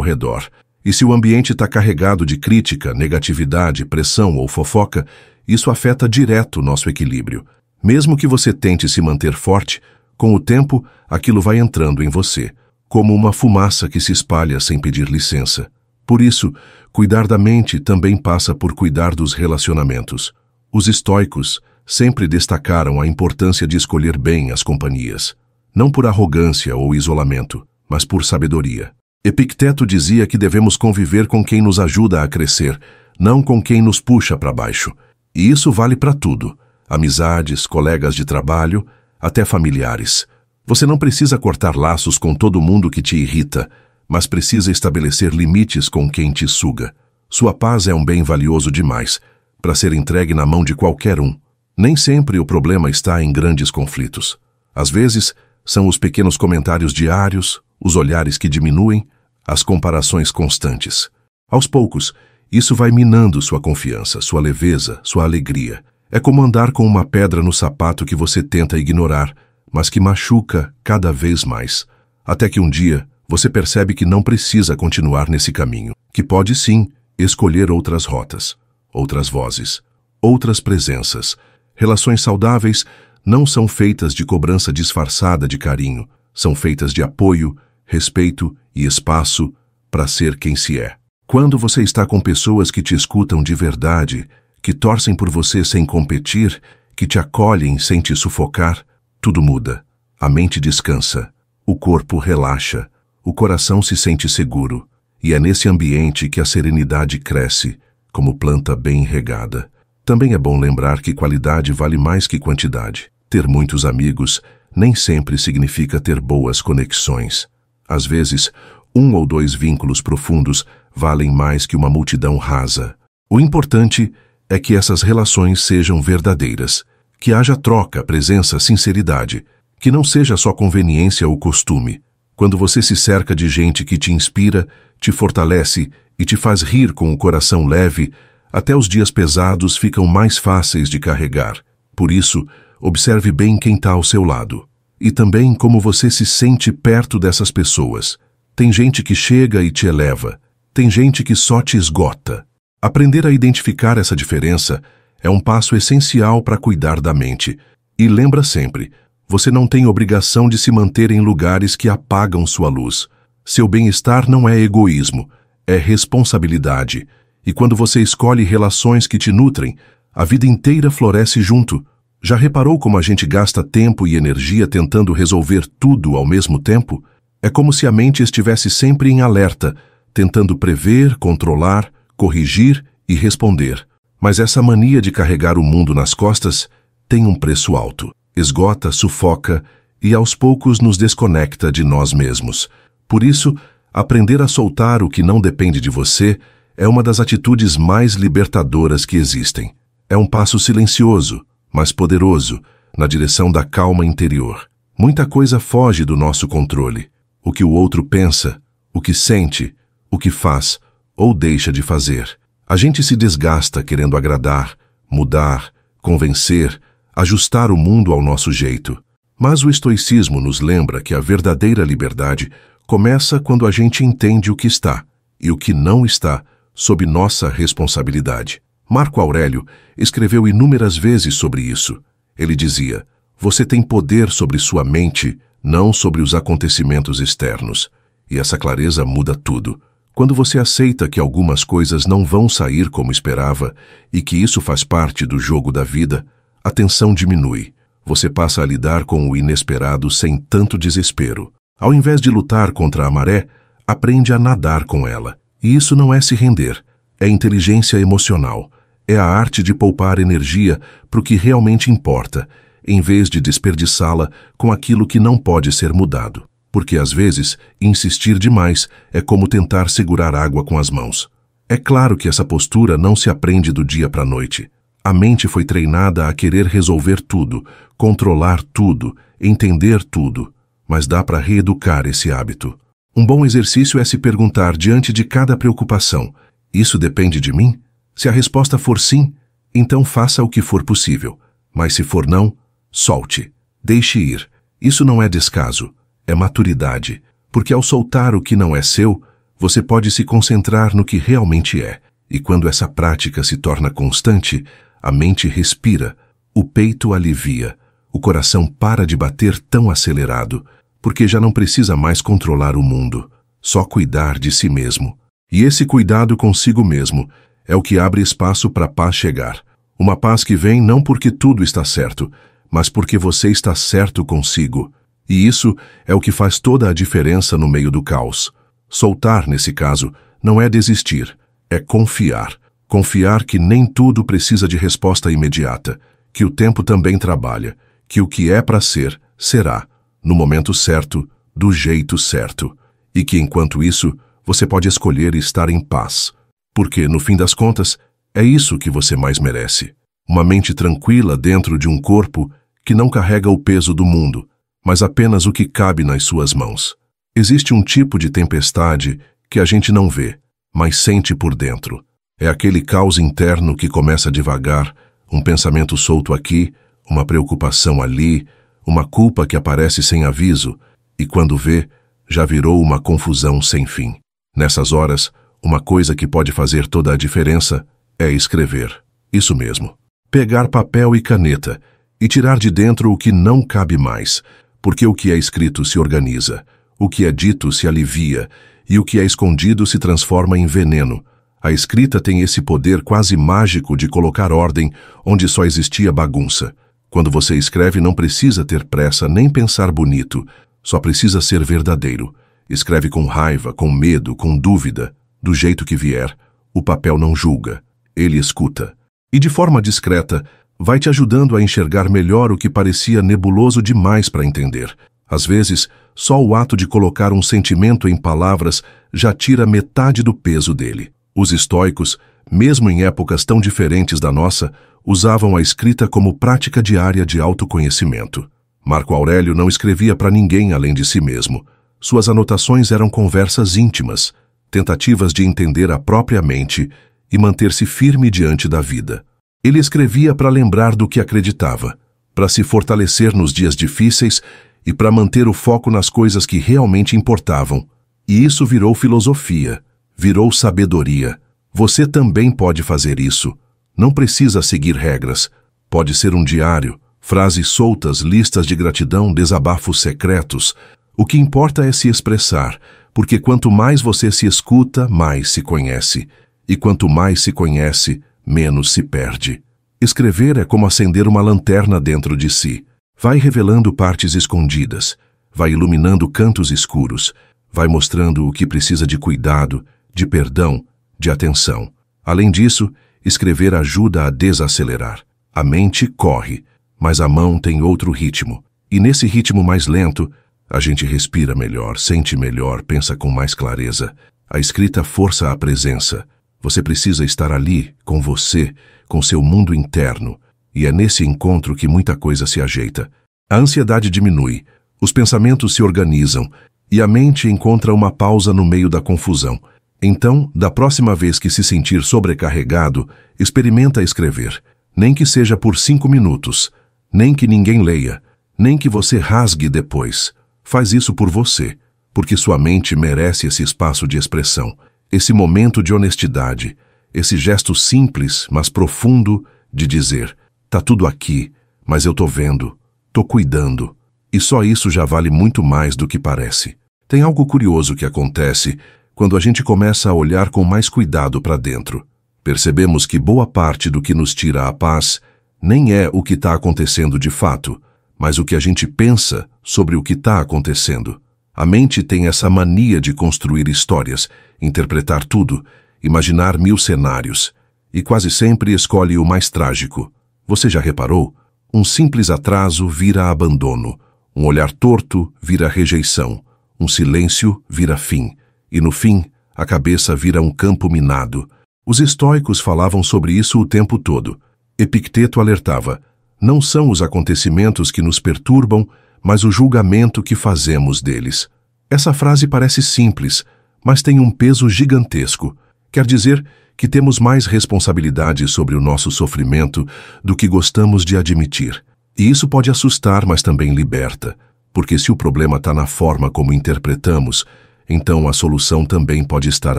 redor, e se o ambiente está carregado de crítica, negatividade, pressão ou fofoca, isso afeta direto o nosso equilíbrio. Mesmo que você tente se manter forte, com o tempo, aquilo vai entrando em você, como uma fumaça que se espalha sem pedir licença. Por isso, cuidar da mente também passa por cuidar dos relacionamentos. Os estoicos sempre destacaram a importância de escolher bem as companhias, não por arrogância ou isolamento, mas por sabedoria. Epicteto dizia que devemos conviver com quem nos ajuda a crescer, não com quem nos puxa para baixo. E isso vale para tudo: amizades, colegas de trabalho, até familiares. Você não precisa cortar laços com todo mundo que te irrita, mas precisa estabelecer limites com quem te suga. Sua paz é um bem valioso demais para ser entregue na mão de qualquer um. Nem sempre o problema está em grandes conflitos. Às vezes, são os pequenos comentários diários, os olhares que diminuem, as comparações constantes. Aos poucos, isso vai minando sua confiança, sua leveza, sua alegria. É como andar com uma pedra no sapato que você tenta ignorar, mas que machuca cada vez mais. Até que um dia, você percebe que não precisa continuar nesse caminho, que pode sim escolher outras rotas, outras vozes, outras presenças. Relações saudáveis não são feitas de cobrança disfarçada de carinho, são feitas de apoio, respeito e espaço para ser quem se é. Quando você está com pessoas que te escutam de verdade, que torcem por você sem competir, que te acolhem sem te sufocar, tudo muda. A mente descansa, o corpo relaxa, o coração se sente seguro, e é nesse ambiente que a serenidade cresce, como planta bem regada. Também é bom lembrar que qualidade vale mais que quantidade. Ter muitos amigos nem sempre significa ter boas conexões. Às vezes, 1 ou 2 vínculos profundos valem mais que uma multidão rasa. O importante é que essas relações sejam verdadeiras, que haja troca, presença, sinceridade, que não seja só conveniência ou costume. Quando você se cerca de gente que te inspira, te fortalece e te faz rir com o coração leve, até os dias pesados ficam mais fáceis de carregar. Por isso, observe bem quem está ao seu lado. E também como você se sente perto dessas pessoas. Tem gente que chega e te eleva. Tem gente que só te esgota. Aprender a identificar essa diferença é um passo essencial para cuidar da mente. E lembra sempre, você não tem obrigação de se manter em lugares que apagam sua luz. Seu bem-estar não é egoísmo, é responsabilidade. E quando você escolhe relações que te nutrem, a vida inteira floresce junto. Já reparou como a gente gasta tempo e energia tentando resolver tudo ao mesmo tempo? É como se a mente estivesse sempre em alerta, tentando prever, controlar, corrigir e responder. Mas essa mania de carregar o mundo nas costas tem um preço alto. Esgota, sufoca e aos poucos nos desconecta de nós mesmos. Por isso, aprender a soltar o que não depende de você é uma das atitudes mais libertadoras que existem. É um passo silencioso, mas poderoso, na direção da calma interior. Muita coisa foge do nosso controle. O que o outro pensa, o que sente, o que faz ou deixa de fazer. A gente se desgasta querendo agradar, mudar, convencer, ajustar o mundo ao nosso jeito. Mas o estoicismo nos lembra que a verdadeira liberdade começa quando a gente entende o que está e o que não está sob nossa responsabilidade. Marco Aurélio escreveu inúmeras vezes sobre isso. Ele dizia: você tem poder sobre sua mente, não sobre os acontecimentos externos. E essa clareza muda tudo. Quando você aceita que algumas coisas não vão sair como esperava e que isso faz parte do jogo da vida, a tensão diminui. Você passa a lidar com o inesperado sem tanto desespero. Ao invés de lutar contra a maré, aprende a nadar com ela. E isso não é se render, é inteligência emocional. É a arte de poupar energia para o que realmente importa, em vez de desperdiçá-la com aquilo que não pode ser mudado. Porque às vezes, insistir demais é como tentar segurar água com as mãos. É claro que essa postura não se aprende do dia para a noite. A mente foi treinada a querer resolver tudo, controlar tudo, entender tudo, mas dá para reeducar esse hábito. Um bom exercício é se perguntar diante de cada preocupação: isso depende de mim? Se a resposta for sim, então faça o que for possível. Mas se for não, solte. Deixe ir. Isso não é descaso, é maturidade, porque ao soltar o que não é seu, você pode se concentrar no que realmente é. E quando essa prática se torna constante, a mente respira, o peito alivia, o coração para de bater tão acelerado, porque já não precisa mais controlar o mundo, só cuidar de si mesmo. E esse cuidado consigo mesmo é o que abre espaço para a paz chegar. Uma paz que vem não porque tudo está certo, mas porque você está certo consigo. E isso é o que faz toda a diferença no meio do caos. Soltar, nesse caso, não é desistir, é confiar. Confiar que nem tudo precisa de resposta imediata, que o tempo também trabalha, que o que é para ser, será, no momento certo, do jeito certo. E que, enquanto isso, você pode escolher estar em paz. Porque, no fim das contas, é isso que você mais merece. Uma mente tranquila dentro de um corpo que não carrega o peso do mundo, mas apenas o que cabe nas suas mãos. Existe um tipo de tempestade que a gente não vê, mas sente por dentro. É aquele caos interno que começa devagar, um pensamento solto aqui, uma preocupação ali, uma culpa que aparece sem aviso, e quando vê, já virou uma confusão sem fim. Nessas horas, uma coisa que pode fazer toda a diferença é escrever. Isso mesmo. Pegar papel e caneta e tirar de dentro o que não cabe mais, porque o que é escrito se organiza, o que é dito se alivia e o que é escondido se transforma em veneno. A escrita tem esse poder quase mágico de colocar ordem onde só existia bagunça. Quando você escreve, não precisa ter pressa nem pensar bonito, só precisa ser verdadeiro. Escreve com raiva, com medo, com dúvida, do jeito que vier. O papel não julga, ele escuta. E de forma discreta, vai te ajudando a enxergar melhor o que parecia nebuloso demais para entender. Às vezes, só o ato de colocar um sentimento em palavras já tira metade do peso dele. Os estoicos, mesmo em épocas tão diferentes da nossa, usavam a escrita como prática diária de autoconhecimento. Marco Aurélio não escrevia para ninguém além de si mesmo. Suas anotações eram conversas íntimas, tentativas de entender a própria mente e manter-se firme diante da vida. Ele escrevia para lembrar do que acreditava, para se fortalecer nos dias difíceis e para manter o foco nas coisas que realmente importavam. E isso virou filosofia, virou sabedoria. Você também pode fazer isso. Não precisa seguir regras. Pode ser um diário, frases soltas, listas de gratidão, desabafos secretos. O que importa é se expressar, porque quanto mais você se escuta, mais se conhece. E quanto mais se conhece, menos se perde. Escrever é como acender uma lanterna dentro de si. Vai revelando partes escondidas, vai iluminando cantos escuros, vai mostrando o que precisa de cuidado, de perdão, de atenção. Além disso, escrever ajuda a desacelerar. A mente corre, mas a mão tem outro ritmo. E nesse ritmo mais lento, a gente respira melhor, sente melhor, pensa com mais clareza. A escrita força a presença. Você precisa estar ali, com você, com seu mundo interno. E é nesse encontro que muita coisa se ajeita. A ansiedade diminui, os pensamentos se organizam e a mente encontra uma pausa no meio da confusão. Então, da próxima vez que se sentir sobrecarregado, experimenta escrever. Nem que seja por 5 minutos, nem que ninguém leia, nem que você rasgue depois. Faz isso por você, porque sua mente merece esse espaço de expressão, esse momento de honestidade, esse gesto simples, mas profundo de dizer: tá tudo aqui, mas eu tô vendo, tô cuidando. E só isso já vale muito mais do que parece. Tem algo curioso que acontece quando a gente começa a olhar com mais cuidado para dentro. Percebemos que boa parte do que nos tira a paz nem é o que está acontecendo de fato, mas o que a gente pensa sobre o que está acontecendo. A mente tem essa mania de construir histórias, interpretar tudo, imaginar 1000 cenários, e quase sempre escolhe o mais trágico. Você já reparou? Um simples atraso vira abandono, um olhar torto vira rejeição, um silêncio vira fim, e no fim, a cabeça vira um campo minado. Os estoicos falavam sobre isso o tempo todo. Epicteto alertava: não são os acontecimentos que nos perturbam, mas o julgamento que fazemos deles. Essa frase parece simples, mas tem um peso gigantesco. Quer dizer que temos mais responsabilidade sobre o nosso sofrimento do que gostamos de admitir. E isso pode assustar, mas também liberta, porque se o problema está na forma como interpretamos, então a solução também pode estar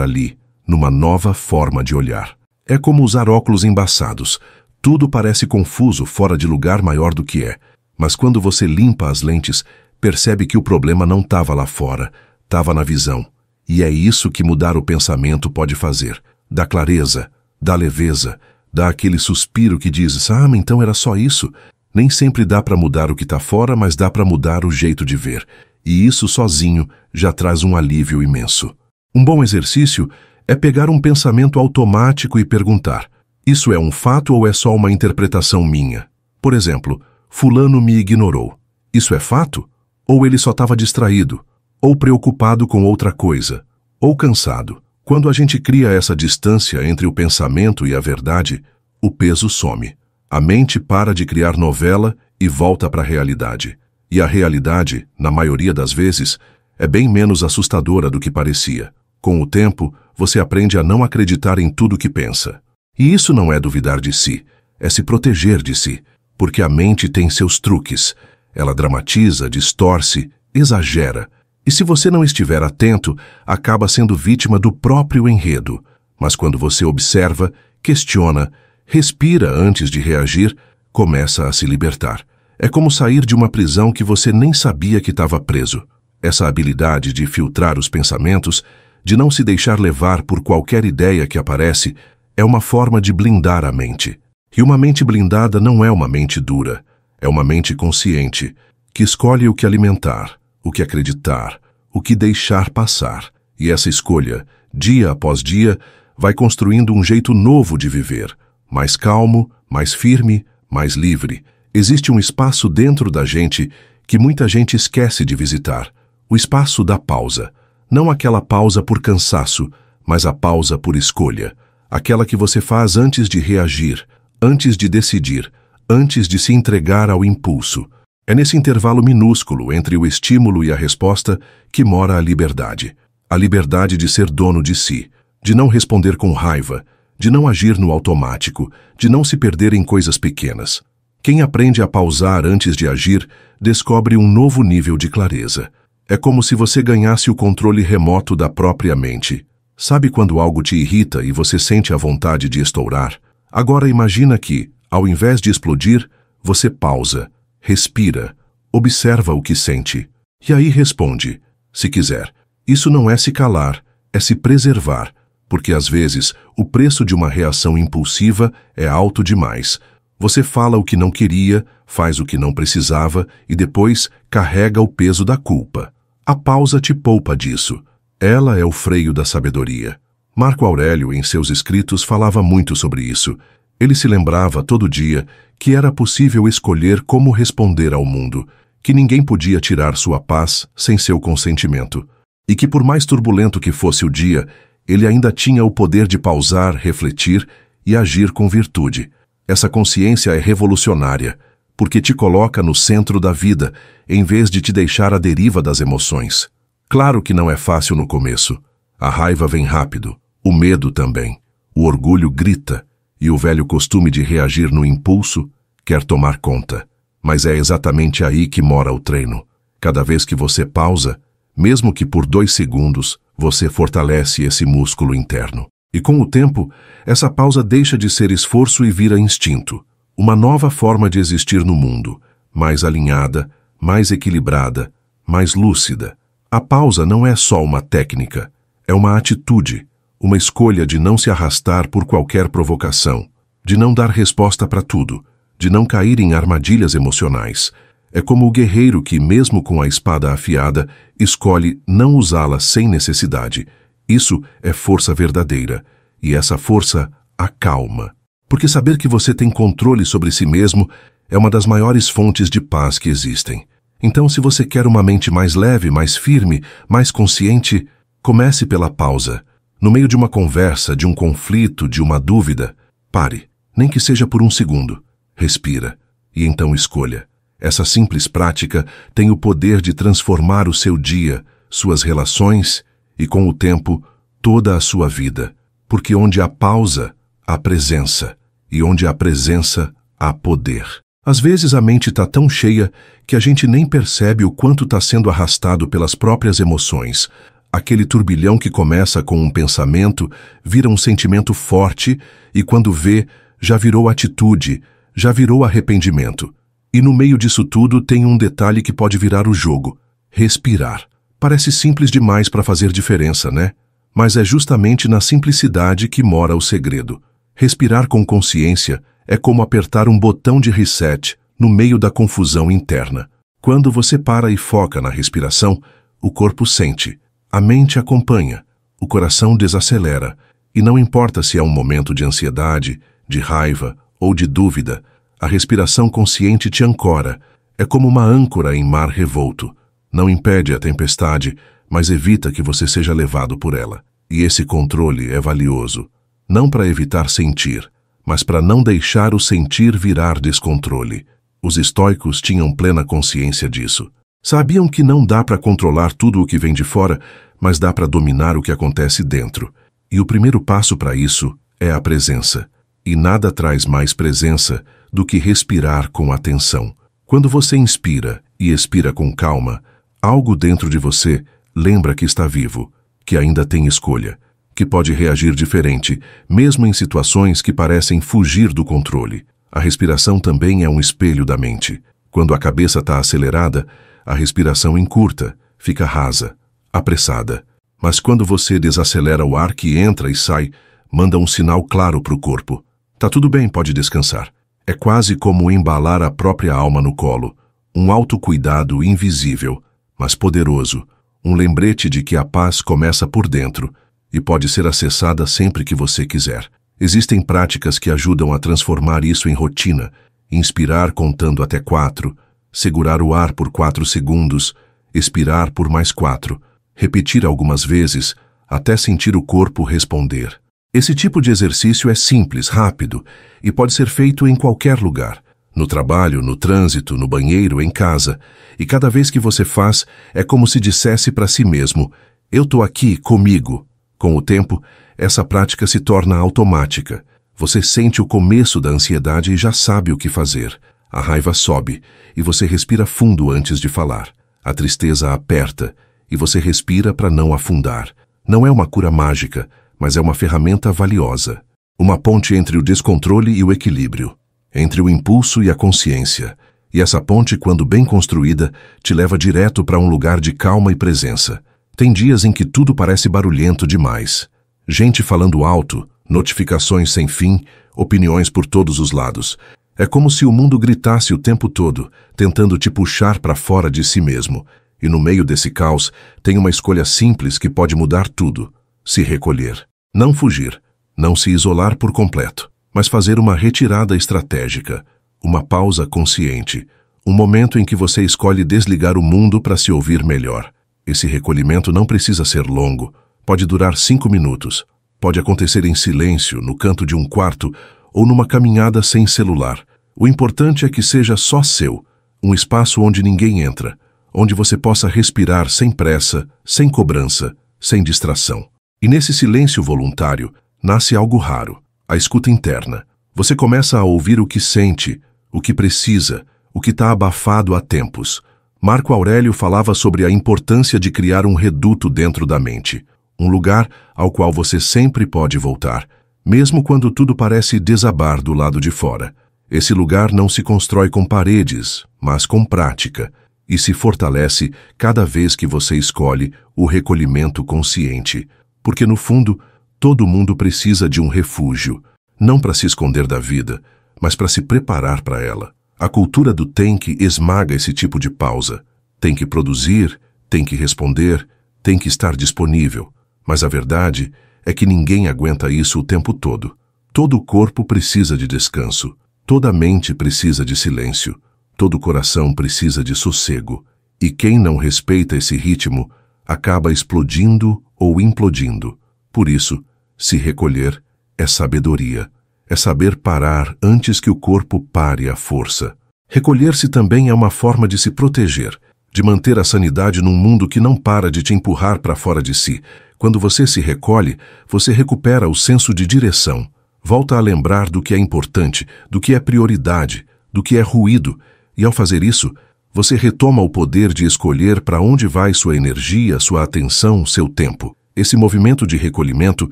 ali, numa nova forma de olhar. É como usar óculos embaçados. Tudo parece confuso, fora de lugar maior do que é. Mas quando você limpa as lentes, percebe que o problema não estava lá fora, estava na visão. E é isso que mudar o pensamento pode fazer. Dá clareza, dá leveza, dá aquele suspiro que diz, mas então era só isso. Nem sempre dá para mudar o que está fora, mas dá para mudar o jeito de ver. E isso sozinho já traz um alívio imenso. Um bom exercício é pegar um pensamento automático e perguntar, isso é um fato ou é só uma interpretação minha? Por exemplo, fulano me ignorou. Isso é fato? Ou ele só estava distraído? Ou preocupado com outra coisa? Ou cansado? Quando a gente cria essa distância entre o pensamento e a verdade, o peso some. A mente para de criar novela e volta para a realidade. E a realidade, na maioria das vezes, é bem menos assustadora do que parecia. Com o tempo, você aprende a não acreditar em tudo que pensa. E isso não é duvidar de si, é se proteger de si, porque a mente tem seus truques. Ela dramatiza, distorce, exagera. E se você não estiver atento, acaba sendo vítima do próprio enredo. Mas quando você observa, questiona, respira antes de reagir, começa a se libertar. É como sair de uma prisão que você nem sabia que estava preso. Essa habilidade de filtrar os pensamentos, de não se deixar levar por qualquer ideia que aparece, é uma forma de blindar a mente. E uma mente blindada não é uma mente dura, é uma mente consciente, que escolhe o que alimentar, o que acreditar, o que deixar passar. E essa escolha, dia após dia, vai construindo um jeito novo de viver, mais calmo, mais firme, mais livre. Existe um espaço dentro da gente que muita gente esquece de visitar, o espaço da pausa. Não aquela pausa por cansaço, mas a pausa por escolha. Aquela que você faz antes de reagir, antes de decidir, antes de se entregar ao impulso. É nesse intervalo minúsculo entre o estímulo e a resposta que mora a liberdade. A liberdade de ser dono de si, de não responder com raiva, de não agir no automático, de não se perder em coisas pequenas. Quem aprende a pausar antes de agir, descobre um novo nível de clareza. É como se você ganhasse o controle remoto da própria mente. Sabe quando algo te irrita e você sente a vontade de estourar? Agora imagina que, ao invés de explodir, você pausa, respira, observa o que sente. E aí responde, se quiser. Isso não é se calar, é se preservar, porque às vezes o preço de uma reação impulsiva é alto demais. Você fala o que não queria, faz o que não precisava e depois carrega o peso da culpa. A pausa te poupa disso. Ela é o freio da sabedoria. Marco Aurélio, em seus escritos, falava muito sobre isso. Ele se lembrava todo dia que era possível escolher como responder ao mundo, que ninguém podia tirar sua paz sem seu consentimento, e que por mais turbulento que fosse o dia, ele ainda tinha o poder de pausar, refletir e agir com virtude. Essa consciência é revolucionária, porque te coloca no centro da vida, em vez de te deixar à deriva das emoções. Claro que não é fácil no começo. A raiva vem rápido, o medo também. O orgulho grita, e o velho costume de reagir no impulso quer tomar conta. Mas é exatamente aí que mora o treino. Cada vez que você pausa, mesmo que por 2 segundos, você fortalece esse músculo interno. E com o tempo, essa pausa deixa de ser esforço e vira instinto. Uma nova forma de existir no mundo, mais alinhada, mais equilibrada, mais lúcida. A pausa não é só uma técnica, é uma atitude, uma escolha de não se arrastar por qualquer provocação, de não dar resposta para tudo, de não cair em armadilhas emocionais. É como o guerreiro que, mesmo com a espada afiada, escolhe não usá-la sem necessidade. Isso é força verdadeira, e essa força acalma. Porque saber que você tem controle sobre si mesmo é uma das maiores fontes de paz que existem. Então, se você quer uma mente mais leve, mais firme, mais consciente, comece pela pausa. No meio de uma conversa, de um conflito, de uma dúvida, pare, nem que seja por 1 segundo. Respira, e então escolha. Essa simples prática tem o poder de transformar o seu dia, suas relações e, com o tempo, toda a sua vida. Porque onde há pausa, há presença, e onde há presença, há poder. Às vezes a mente está tão cheia que a gente nem percebe o quanto está sendo arrastado pelas próprias emoções. Aquele turbilhão que começa com um pensamento vira um sentimento forte e quando vê, já virou atitude, já virou arrependimento. E no meio disso tudo tem um detalhe que pode virar o jogo: respirar. Parece simples demais para fazer diferença, né? Mas é justamente na simplicidade que mora o segredo. Respirar com consciência é como apertar um botão de reset no meio da confusão interna. Quando você para e foca na respiração, o corpo sente, a mente acompanha, o coração desacelera, e não importa se é um momento de ansiedade, de raiva ou de dúvida, a respiração consciente te ancora. É como uma âncora em mar revolto. Não impede a tempestade, mas evita que você seja levado por ela. E esse controle é valioso, não para evitar sentir, mas para não deixar o sentir virar descontrole. Os estoicos tinham plena consciência disso. Sabiam que não dá para controlar tudo o que vem de fora, mas dá para dominar o que acontece dentro. E o primeiro passo para isso é a presença. E nada traz mais presença do que respirar com atenção. Quando você inspira e expira com calma, algo dentro de você lembra que está vivo, que ainda tem escolha, que pode reagir diferente, mesmo em situações que parecem fugir do controle. A respiração também é um espelho da mente. Quando a cabeça está acelerada, a respiração encurta, fica rasa, apressada. Mas quando você desacelera o ar que entra e sai, manda um sinal claro para o corpo. Tá tudo bem, pode descansar. É quase como embalar a própria alma no colo. Um autocuidado invisível, mas poderoso. Um lembrete de que a paz começa por dentro e pode ser acessada sempre que você quiser. Existem práticas que ajudam a transformar isso em rotina. Inspirar contando até 4, segurar o ar por 4 segundos, expirar por mais 4, repetir algumas vezes até sentir o corpo responder. Esse tipo de exercício é simples, rápido e pode ser feito em qualquer lugar. No trabalho, no trânsito, no banheiro, em casa. E cada vez que você faz, é como se dissesse para si mesmo: eu tô aqui, comigo. Com o tempo, essa prática se torna automática. Você sente o começo da ansiedade e já sabe o que fazer. A raiva sobe e você respira fundo antes de falar. A tristeza aperta e você respira para não afundar. Não é uma cura mágica, mas é uma ferramenta valiosa. Uma ponte entre o descontrole e o equilíbrio. Entre o impulso e a consciência. E essa ponte, quando bem construída, te leva direto para um lugar de calma e presença. Tem dias em que tudo parece barulhento demais. Gente falando alto, notificações sem fim, opiniões por todos os lados. É como se o mundo gritasse o tempo todo, tentando te puxar para fora de si mesmo. E no meio desse caos, tem uma escolha simples que pode mudar tudo. Se recolher. Não fugir. Não se isolar por completo. Mas fazer uma retirada estratégica, uma pausa consciente, um momento em que você escolhe desligar o mundo para se ouvir melhor. Esse recolhimento não precisa ser longo, pode durar 5 minutos, pode acontecer em silêncio, no canto de um quarto ou numa caminhada sem celular. O importante é que seja só seu, um espaço onde ninguém entra, onde você possa respirar sem pressa, sem cobrança, sem distração. E nesse silêncio voluntário, nasce algo raro. A escuta interna. Você começa a ouvir o que sente, o que precisa, o que está abafado há tempos. Marco Aurélio falava sobre a importância de criar um reduto dentro da mente, um lugar ao qual você sempre pode voltar, mesmo quando tudo parece desabar do lado de fora. Esse lugar não se constrói com paredes, mas com prática, e se fortalece cada vez que você escolhe o recolhimento consciente, porque no fundo, todo mundo precisa de um refúgio, não para se esconder da vida, mas para se preparar para ela. A cultura do tem que esmaga esse tipo de pausa. Tem que produzir, tem que responder, tem que estar disponível. Mas a verdade é que ninguém aguenta isso o tempo todo. Todo corpo precisa de descanso, toda mente precisa de silêncio, todo coração precisa de sossego. E quem não respeita esse ritmo acaba explodindo ou implodindo. Por isso, se recolher é sabedoria. É saber parar antes que o corpo pare à força. Recolher-se também é uma forma de se proteger, de manter a sanidade num mundo que não para de te empurrar para fora de si. Quando você se recolhe, você recupera o senso de direção. Volta a lembrar do que é importante, do que é prioridade, do que é ruído, e ao fazer isso, você retoma o poder de escolher para onde vai sua energia, sua atenção, seu tempo. Esse movimento de recolhimento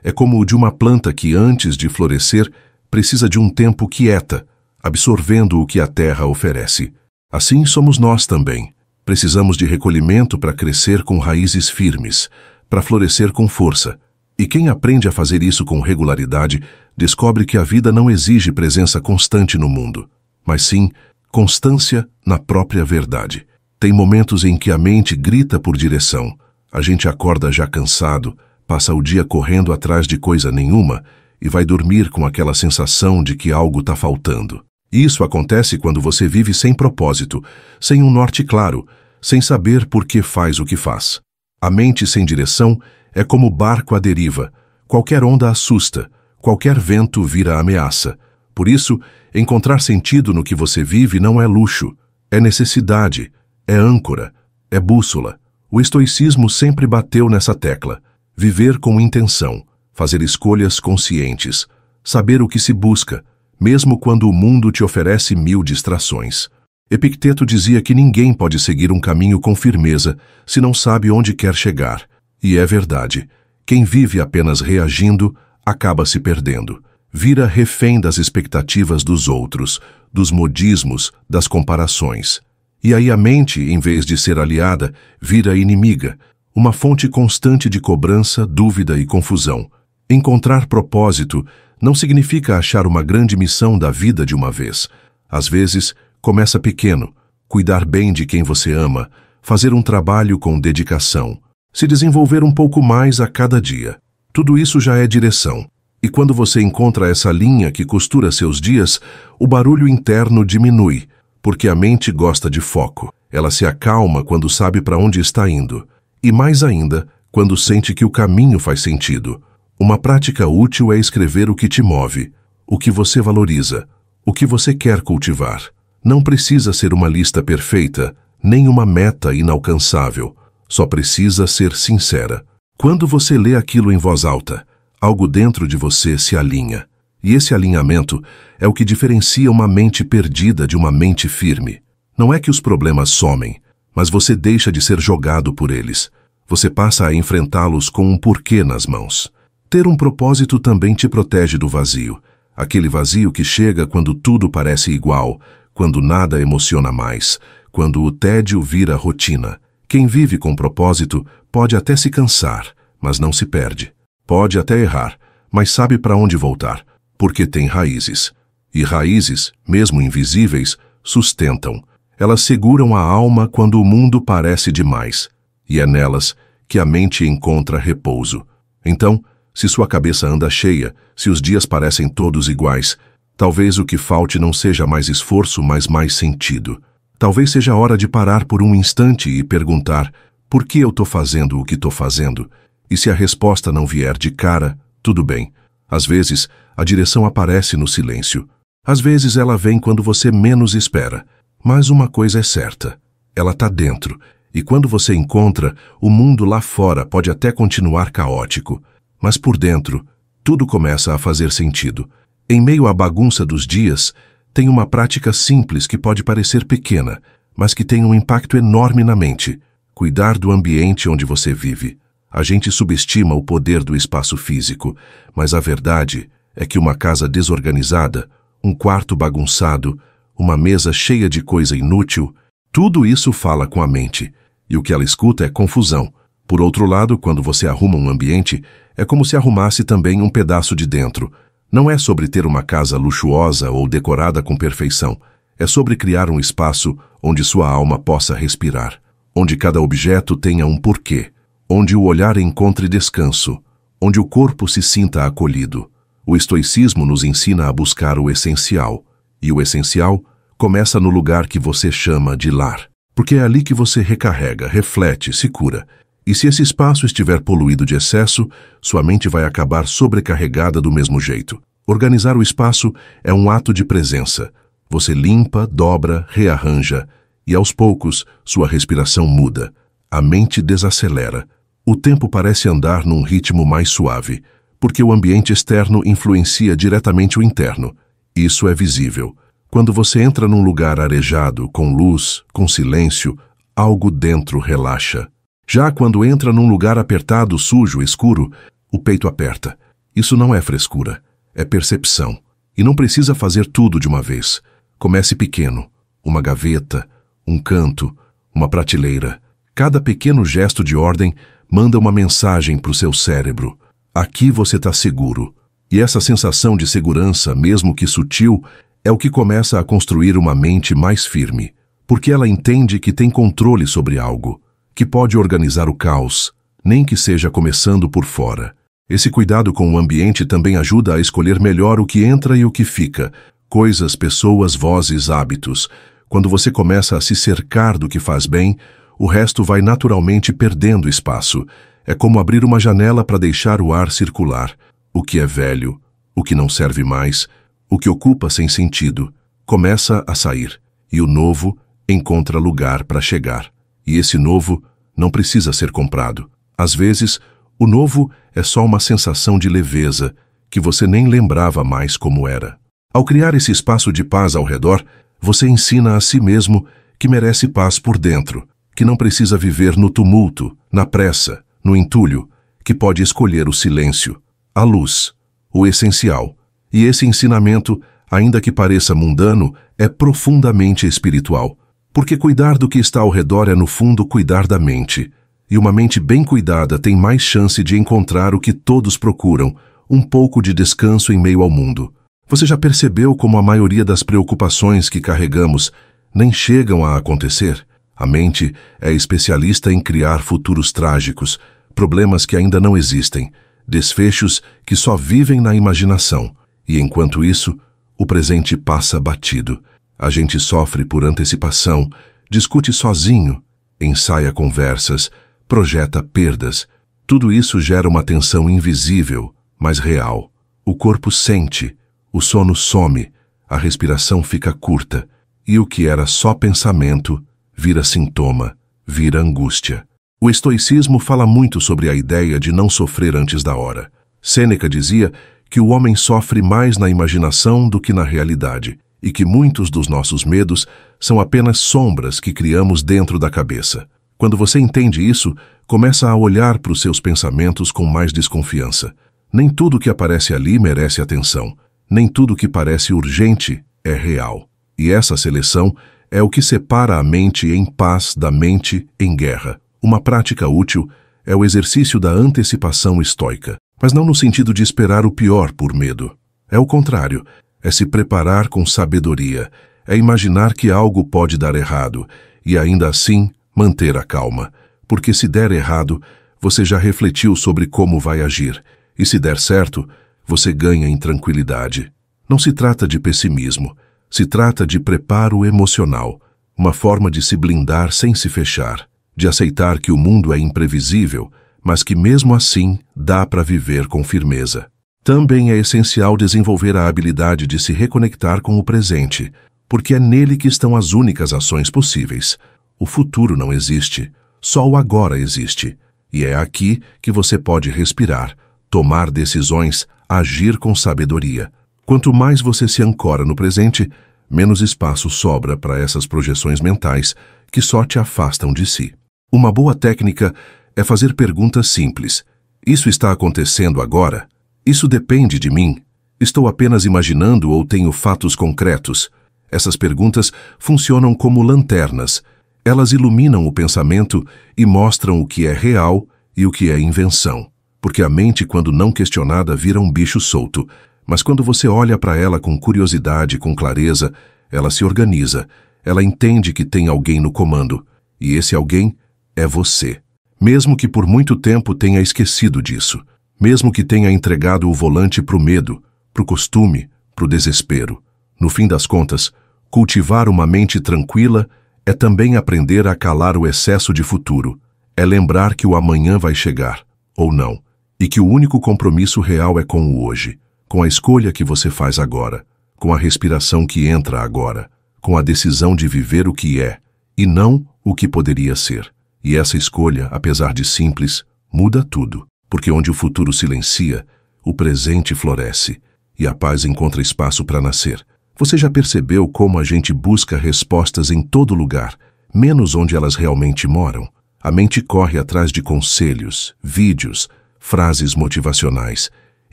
é como o de uma planta que, antes de florescer, precisa de um tempo quieta, absorvendo o que a terra oferece. Assim somos nós também. Precisamos de recolhimento para crescer com raízes firmes, para florescer com força. E quem aprende a fazer isso com regularidade, descobre que a vida não exige presença constante no mundo, mas sim constância na própria verdade. Tem momentos em que a mente grita por direção. A gente acorda já cansado, passa o dia correndo atrás de coisa nenhuma e vai dormir com aquela sensação de que algo está faltando. Isso acontece quando você vive sem propósito, sem um norte claro, sem saber por que faz o que faz. A mente sem direção é como barco à deriva. Qualquer onda assusta, qualquer vento vira ameaça. Por isso, encontrar sentido no que você vive não é luxo, é necessidade, é âncora, é bússola. O estoicismo sempre bateu nessa tecla. Viver com intenção, fazer escolhas conscientes, saber o que se busca, mesmo quando o mundo te oferece 1000 distrações. Epicteto dizia que ninguém pode seguir um caminho com firmeza se não sabe onde quer chegar. E é verdade. Quem vive apenas reagindo, acaba se perdendo. Vira refém das expectativas dos outros, dos modismos, das comparações. E aí a mente, em vez de ser aliada, vira inimiga, uma fonte constante de cobrança, dúvida e confusão. Encontrar propósito não significa achar uma grande missão da vida de uma vez. Às vezes, começa pequeno, cuidar bem de quem você ama, fazer um trabalho com dedicação, se desenvolver um pouco mais a cada dia. Tudo isso já é direção. E quando você encontra essa linha que costura seus dias, o barulho interno diminui, porque a mente gosta de foco. Ela se acalma quando sabe para onde está indo. E mais ainda, quando sente que o caminho faz sentido. Uma prática útil é escrever o que te move, o que você valoriza, o que você quer cultivar. Não precisa ser uma lista perfeita, nem uma meta inalcançável. Só precisa ser sincera. Quando você lê aquilo em voz alta, algo dentro de você se alinha. E esse alinhamento é o que diferencia uma mente perdida de uma mente firme. Não é que os problemas somem, mas você deixa de ser jogado por eles. Você passa a enfrentá-los com um porquê nas mãos. Ter um propósito também te protege do vazio. Aquele vazio que chega quando tudo parece igual, quando nada emociona mais, quando o tédio vira rotina. Quem vive com propósito pode até se cansar, mas não se perde. Pode até errar, mas sabe para onde voltar, porque tem raízes. E raízes, mesmo invisíveis, sustentam. Elas seguram a alma quando o mundo parece demais, e é nelas que a mente encontra repouso. Então, se sua cabeça anda cheia, se os dias parecem todos iguais, talvez o que falte não seja mais esforço, mas mais sentido. Talvez seja hora de parar por um instante e perguntar: por que eu estou fazendo o que estou fazendo? E se a resposta não vier de cara, tudo bem. Às vezes, a direção aparece no silêncio. Às vezes ela vem quando você menos espera. Mas uma coisa é certa: ela está dentro. E quando você encontra, o mundo lá fora pode até continuar caótico. Mas por dentro, tudo começa a fazer sentido. Em meio à bagunça dos dias, tem uma prática simples que pode parecer pequena, mas que tem um impacto enorme na mente: cuidar do ambiente onde você vive. A gente subestima o poder do espaço físico, mas a verdade é que uma casa desorganizada, um quarto bagunçado, uma mesa cheia de coisa inútil, tudo isso fala com a mente, e o que ela escuta é confusão. Por outro lado, quando você arruma um ambiente, é como se arrumasse também um pedaço de dentro. Não é sobre ter uma casa luxuosa ou decorada com perfeição, é sobre criar um espaço onde sua alma possa respirar, onde cada objeto tenha um porquê, onde o olhar encontre descanso, onde o corpo se sinta acolhido. O estoicismo nos ensina a buscar o essencial, e o essencial começa no lugar que você chama de lar, porque é ali que você recarrega, reflete, se cura. E se esse espaço estiver poluído de excesso, sua mente vai acabar sobrecarregada do mesmo jeito. Organizar o espaço é um ato de presença. Você limpa, dobra, rearranja, e aos poucos sua respiração muda. A mente desacelera. O tempo parece andar num ritmo mais suave, porque o ambiente externo influencia diretamente o interno. Isso é visível. Quando você entra num lugar arejado, com luz, com silêncio, algo dentro relaxa. Já quando entra num lugar apertado, sujo, escuro, o peito aperta. Isso não é frescura, é percepção. E não precisa fazer tudo de uma vez. Comece pequeno. Uma gaveta, um canto, uma prateleira. Cada pequeno gesto de ordem manda uma mensagem para o seu cérebro. Aqui você está seguro. E essa sensação de segurança, mesmo que sutil, é o que começa a construir uma mente mais firme, porque ela entende que tem controle sobre algo, que pode organizar o caos, nem que seja começando por fora. Esse cuidado com o ambiente também ajuda a escolher melhor o que entra e o que fica, coisas, pessoas, vozes, hábitos. Quando você começa a se cercar do que faz bem, o resto vai naturalmente perdendo espaço. É como abrir uma janela para deixar o ar circular. O que é velho, o que não serve mais, o que ocupa sem sentido, começa a sair, e o novo encontra lugar para chegar. E esse novo não precisa ser comprado. Às vezes, o novo é só uma sensação de leveza, que você nem lembrava mais como era. Ao criar esse espaço de paz ao redor, você ensina a si mesmo que merece paz por dentro, que não precisa viver no tumulto, na pressa, no entulho, que pode escolher o silêncio, a luz, o essencial. E esse ensinamento, ainda que pareça mundano, é profundamente espiritual, porque cuidar do que está ao redor é, no fundo, cuidar da mente. E uma mente bem cuidada tem mais chance de encontrar o que todos procuram, um pouco de descanso em meio ao mundo. Você já percebeu como a maioria das preocupações que carregamos nem chegam a acontecer? A mente é especialista em criar futuros trágicos, problemas que ainda não existem, desfechos que só vivem na imaginação. E enquanto isso, o presente passa batido. A gente sofre por antecipação, discute sozinho, ensaia conversas, projeta perdas. Tudo isso gera uma tensão invisível, mas real. O corpo sente, o sono some, a respiração fica curta, e o que era só pensamento vira sintoma, vira angústia. O estoicismo fala muito sobre a ideia de não sofrer antes da hora. Sêneca dizia que o homem sofre mais na imaginação do que na realidade, e que muitos dos nossos medos são apenas sombras que criamos dentro da cabeça. Quando você entende isso, começa a olhar para os seus pensamentos com mais desconfiança. Nem tudo que aparece ali merece atenção. Nem tudo que parece urgente é real. E essa seleção é o que separa a mente em paz da mente em guerra. Uma prática útil é o exercício da antecipação estoica, mas não no sentido de esperar o pior por medo. É o contrário, é se preparar com sabedoria, é imaginar que algo pode dar errado e ainda assim manter a calma, porque se der errado, você já refletiu sobre como vai agir, e se der certo, você ganha em tranquilidade. Não se trata de pessimismo, se trata de preparo emocional, uma forma de se blindar sem se fechar, de aceitar que o mundo é imprevisível, mas que mesmo assim dá para viver com firmeza. Também é essencial desenvolver a habilidade de se reconectar com o presente, porque é nele que estão as únicas ações possíveis. O futuro não existe, só o agora existe, e é aqui que você pode respirar, tomar decisões, agir com sabedoria. Quanto mais você se ancora no presente, menos espaço sobra para essas projeções mentais que só te afastam de si. Uma boa técnica é fazer perguntas simples. Isso está acontecendo agora? Isso depende de mim? Estou apenas imaginando ou tenho fatos concretos? Essas perguntas funcionam como lanternas. Elas iluminam o pensamento e mostram o que é real e o que é invenção. Porque a mente, quando não questionada, vira um bicho solto. Mas quando você olha para ela com curiosidade e com clareza, ela se organiza. Ela entende que tem alguém no comando. E esse alguém é você. Mesmo que por muito tempo tenha esquecido disso. Mesmo que tenha entregado o volante para o medo, para o costume, para o desespero. No fim das contas, cultivar uma mente tranquila é também aprender a calar o excesso de futuro. É lembrar que o amanhã vai chegar, ou não, e que o único compromisso real é com o hoje, com a escolha que você faz agora, com a respiração que entra agora, com a decisão de viver o que é, e não o que poderia ser. E essa escolha, apesar de simples, muda tudo, porque onde o futuro silencia, o presente floresce, e a paz encontra espaço para nascer. Você já percebeu como a gente busca respostas em todo lugar, menos onde elas realmente moram? A mente corre atrás de conselhos, vídeos, frases motivacionais,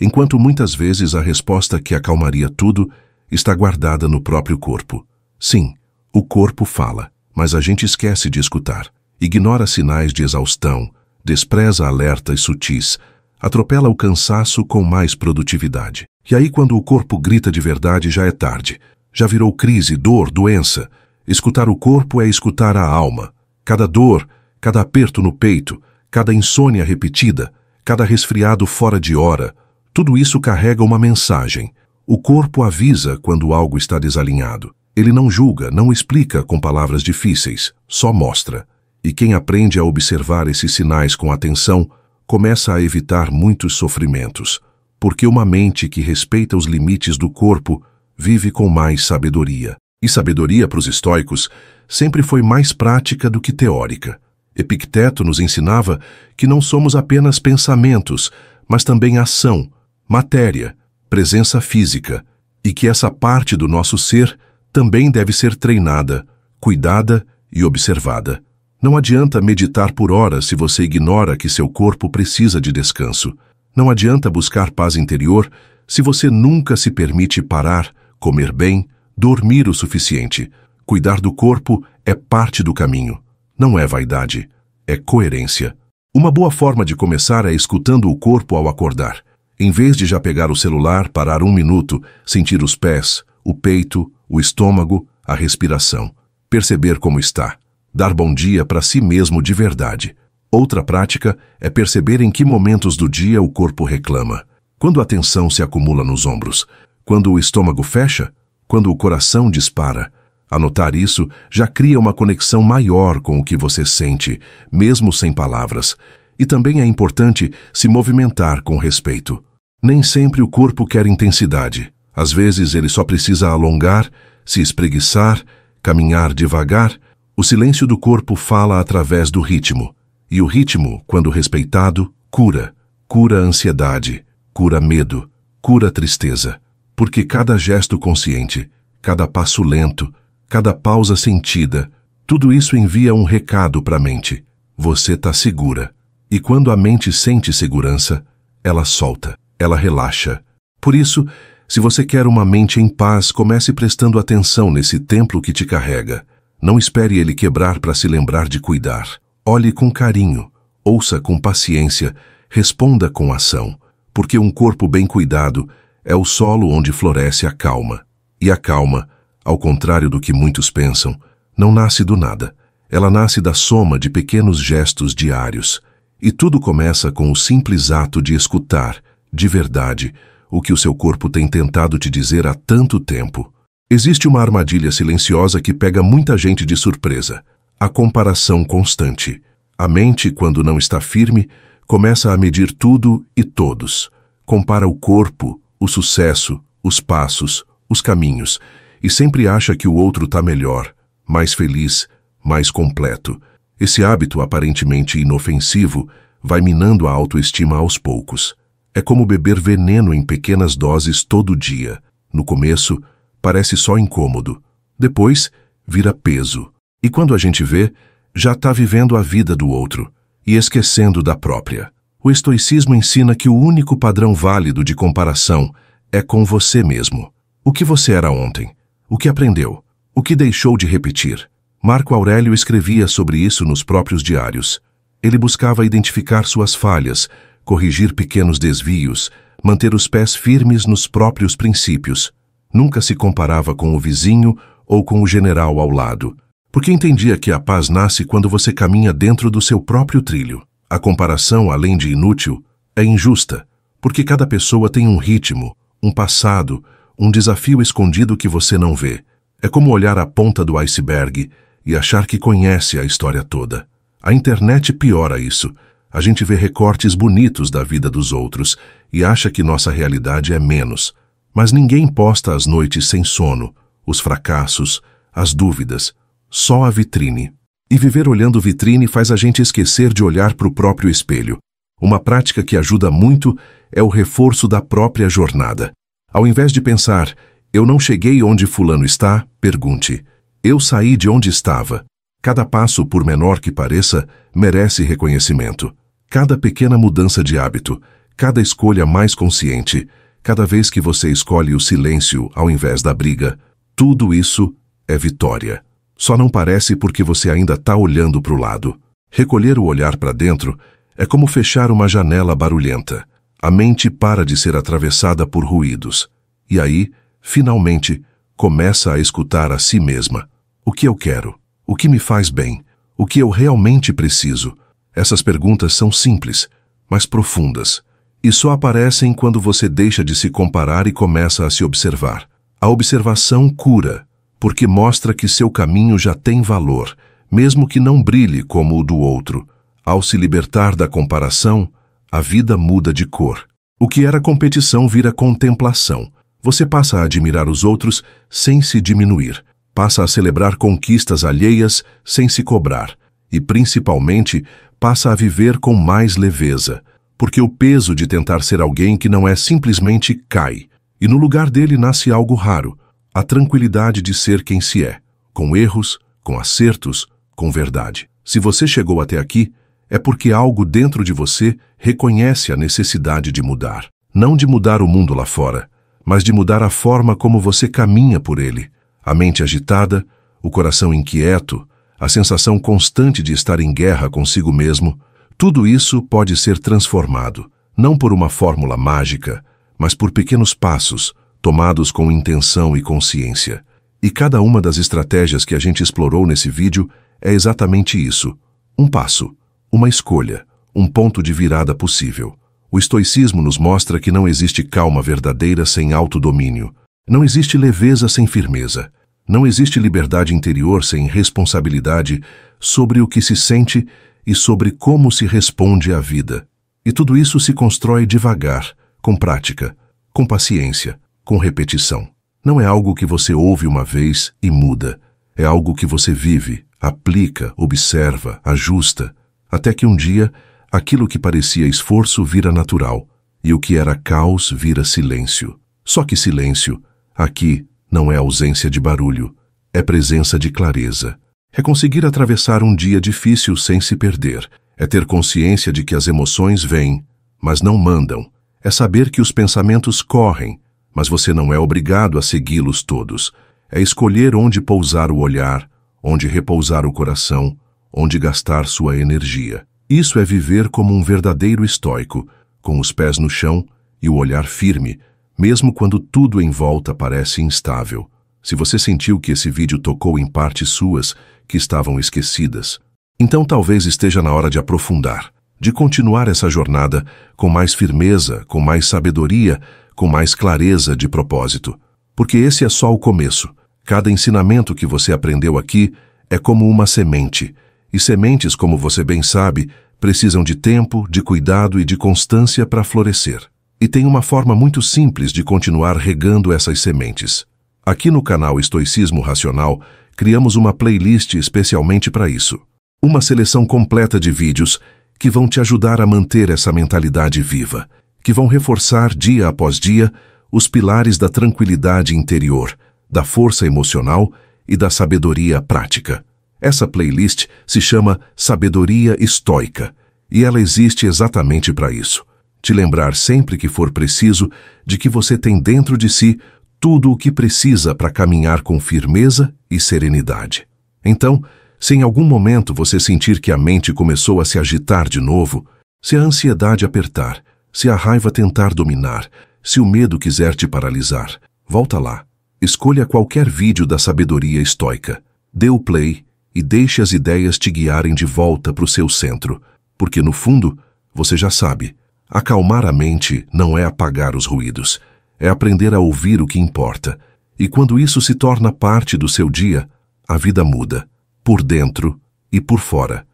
enquanto muitas vezes a resposta que acalmaria tudo está guardada no próprio corpo. Sim, o corpo fala, mas a gente esquece de escutar. Ignora sinais de exaustão, despreza alertas sutis, atropela o cansaço com mais produtividade. E aí, quando o corpo grita de verdade, já é tarde. Já virou crise, dor, doença. Escutar o corpo é escutar a alma. Cada dor, cada aperto no peito, cada insônia repetida, cada resfriado fora de hora, tudo isso carrega uma mensagem. O corpo avisa quando algo está desalinhado. Ele não julga, não explica com palavras difíceis, só mostra. E quem aprende a observar esses sinais com atenção, começa a evitar muitos sofrimentos. Porque uma mente que respeita os limites do corpo vive com mais sabedoria. E sabedoria, para os estoicos, sempre foi mais prática do que teórica. Epicteto nos ensinava que não somos apenas pensamentos, mas também ação, matéria, presença física, e que essa parte do nosso ser também deve ser treinada, cuidada e observada. Não adianta meditar por horas se você ignora que seu corpo precisa de descanso. Não adianta buscar paz interior se você nunca se permite parar, comer bem, dormir o suficiente. Cuidar do corpo é parte do caminho. Não é vaidade, é coerência. Uma boa forma de começar é escutando o corpo ao acordar. Em vez de já pegar o celular, parar 1 minuto, sentir os pés, o peito, o estômago, a respiração. Perceber como está. Dar bom dia para si mesmo de verdade. Outra prática é perceber em que momentos do dia o corpo reclama. Quando a tensão se acumula nos ombros, quando o estômago fecha, quando o coração dispara. Anotar isso já cria uma conexão maior com o que você sente, mesmo sem palavras. E também é importante se movimentar com respeito. Nem sempre o corpo quer intensidade. Às vezes ele só precisa alongar, se espreguiçar, caminhar devagar. O silêncio do corpo fala através do ritmo. E o ritmo, quando respeitado, cura. Cura a ansiedade, cura medo, cura a tristeza. Porque cada gesto consciente, cada passo lento, cada pausa sentida, tudo isso envia um recado para a mente. Você está segura. E quando a mente sente segurança, ela solta, ela relaxa. Por isso, se você quer uma mente em paz, comece prestando atenção nesse templo que te carrega. Não espere ele quebrar para se lembrar de cuidar. Olhe com carinho, ouça com paciência, responda com ação. Porque um corpo bem cuidado é o solo onde floresce a calma. E a calma, ao contrário do que muitos pensam, não nasce do nada. Ela nasce da soma de pequenos gestos diários. E tudo começa com o simples ato de escutar, de verdade, o que o seu corpo tem tentado te dizer há tanto tempo. Existe uma armadilha silenciosa que pega muita gente de surpresa. A comparação constante. A mente, quando não está firme, começa a medir tudo e todos. Compara o corpo, o sucesso, os passos, os caminhos, e sempre acha que o outro está melhor, mais feliz, mais completo. Esse hábito aparentemente inofensivo vai minando a autoestima aos poucos. É como beber veneno em pequenas doses todo dia. No começo, parece só incômodo. Depois, vira peso. E quando a gente vê, já está vivendo a vida do outro e esquecendo da própria. O estoicismo ensina que o único padrão válido de comparação é com você mesmo. O que você era ontem? O que aprendeu? O que deixou de repetir? Marco Aurélio escrevia sobre isso nos próprios diários. Ele buscava identificar suas falhas, corrigir pequenos desvios, manter os pés firmes nos próprios princípios. Nunca se comparava com o vizinho ou com o general ao lado, porque entendia que a paz nasce quando você caminha dentro do seu próprio trilho. A comparação, além de inútil, é injusta, porque cada pessoa tem um ritmo, um passado, um desafio escondido que você não vê. É como olhar a ponta do iceberg e achar que conhece a história toda. A internet piora isso. A gente vê recortes bonitos da vida dos outros e acha que nossa realidade é menos. Mas ninguém posta as noites sem sono, os fracassos, as dúvidas, só a vitrine. E viver olhando vitrine faz a gente esquecer de olhar para o próprio espelho. Uma prática que ajuda muito é o reforço da própria jornada. Ao invés de pensar, Eu não cheguei onde fulano está, pergunte. Eu saí de onde estava. Cada passo, por menor que pareça, merece reconhecimento. Cada pequena mudança de hábito, cada escolha mais consciente, cada vez que você escolhe o silêncio ao invés da briga, tudo isso é vitória. Só não parece porque você ainda está olhando para o lado. Recolher o olhar para dentro é como fechar uma janela barulhenta. A mente para de ser atravessada por ruídos. E aí, finalmente, começa a escutar a si mesma. O que eu quero? O que me faz bem? O que eu realmente preciso? Essas perguntas são simples, mas profundas. E só aparecem quando você deixa de se comparar e começa a se observar. A observação cura, porque mostra que seu caminho já tem valor, mesmo que não brilhe como o do outro. Ao se libertar da comparação, a vida muda de cor. O que era competição vira contemplação. Você passa a admirar os outros sem se diminuir. Passa a celebrar conquistas alheias sem se cobrar. E, principalmente, passa a viver com mais leveza. Porque o peso de tentar ser alguém que não é simplesmente cai. E no lugar dele nasce algo raro. A tranquilidade de ser quem se é. Com erros, com acertos, com verdade. Se você chegou até aqui, é porque algo dentro de você reconhece a necessidade de mudar. Não de mudar o mundo lá fora, mas de mudar a forma como você caminha por ele. A mente agitada, o coração inquieto, a sensação constante de estar em guerra consigo mesmo, tudo isso pode ser transformado, não por uma fórmula mágica, mas por pequenos passos, tomados com intenção e consciência. E cada uma das estratégias que a gente explorou nesse vídeo é exatamente isso. Um passo, uma escolha, um ponto de virada possível. O estoicismo nos mostra que não existe calma verdadeira sem autodomínio. Não existe leveza sem firmeza. Não existe liberdade interior sem responsabilidade sobre o que se sente e sobre como se responde à vida. E tudo isso se constrói devagar, com prática, com paciência, com repetição. Não é algo que você ouve uma vez e muda. É algo que você vive, aplica, observa, ajusta, até que um dia aquilo que parecia esforço vira natural e o que era caos vira silêncio. Só que silêncio, aqui, não é ausência de barulho, é presença de clareza. É conseguir atravessar um dia difícil sem se perder. É ter consciência de que as emoções vêm, mas não mandam. É saber que os pensamentos correm, mas você não é obrigado a segui-los todos. É escolher onde pousar o olhar, onde repousar o coração, onde gastar sua energia. Isso é viver como um verdadeiro estoico, com os pés no chão e o olhar firme, mesmo quando tudo em volta parece instável. Se você sentiu que esse vídeo tocou em partes suas que estavam esquecidas, então talvez esteja na hora de aprofundar, de continuar essa jornada com mais firmeza, com mais sabedoria, com mais clareza de propósito. Porque esse é só o começo. Cada ensinamento que você aprendeu aqui é como uma semente. E sementes, como você bem sabe, precisam de tempo, de cuidado e de constância para florescer. E tem uma forma muito simples de continuar regando essas sementes. Aqui no canal Estoicismo Racional, criamos uma playlist especialmente para isso. Uma seleção completa de vídeos que vão te ajudar a manter essa mentalidade viva, que vão reforçar dia após dia os pilares da tranquilidade interior, da força emocional e da sabedoria prática. Essa playlist se chama Sabedoria Estoica e ela existe exatamente para isso. Te lembrar sempre que for preciso de que você tem dentro de si tudo o que precisa para caminhar com firmeza e serenidade. Então, se em algum momento você sentir que a mente começou a se agitar de novo, se a ansiedade apertar, se a raiva tentar dominar, se o medo quiser te paralisar, volta lá. Escolha qualquer vídeo da sabedoria estoica, dê o play e deixe as ideias te guiarem de volta para o seu centro, porque no fundo, você já sabe, acalmar a mente não é apagar os ruídos, é aprender a ouvir o que importa, e quando isso se torna parte do seu dia, a vida muda, por dentro e por fora.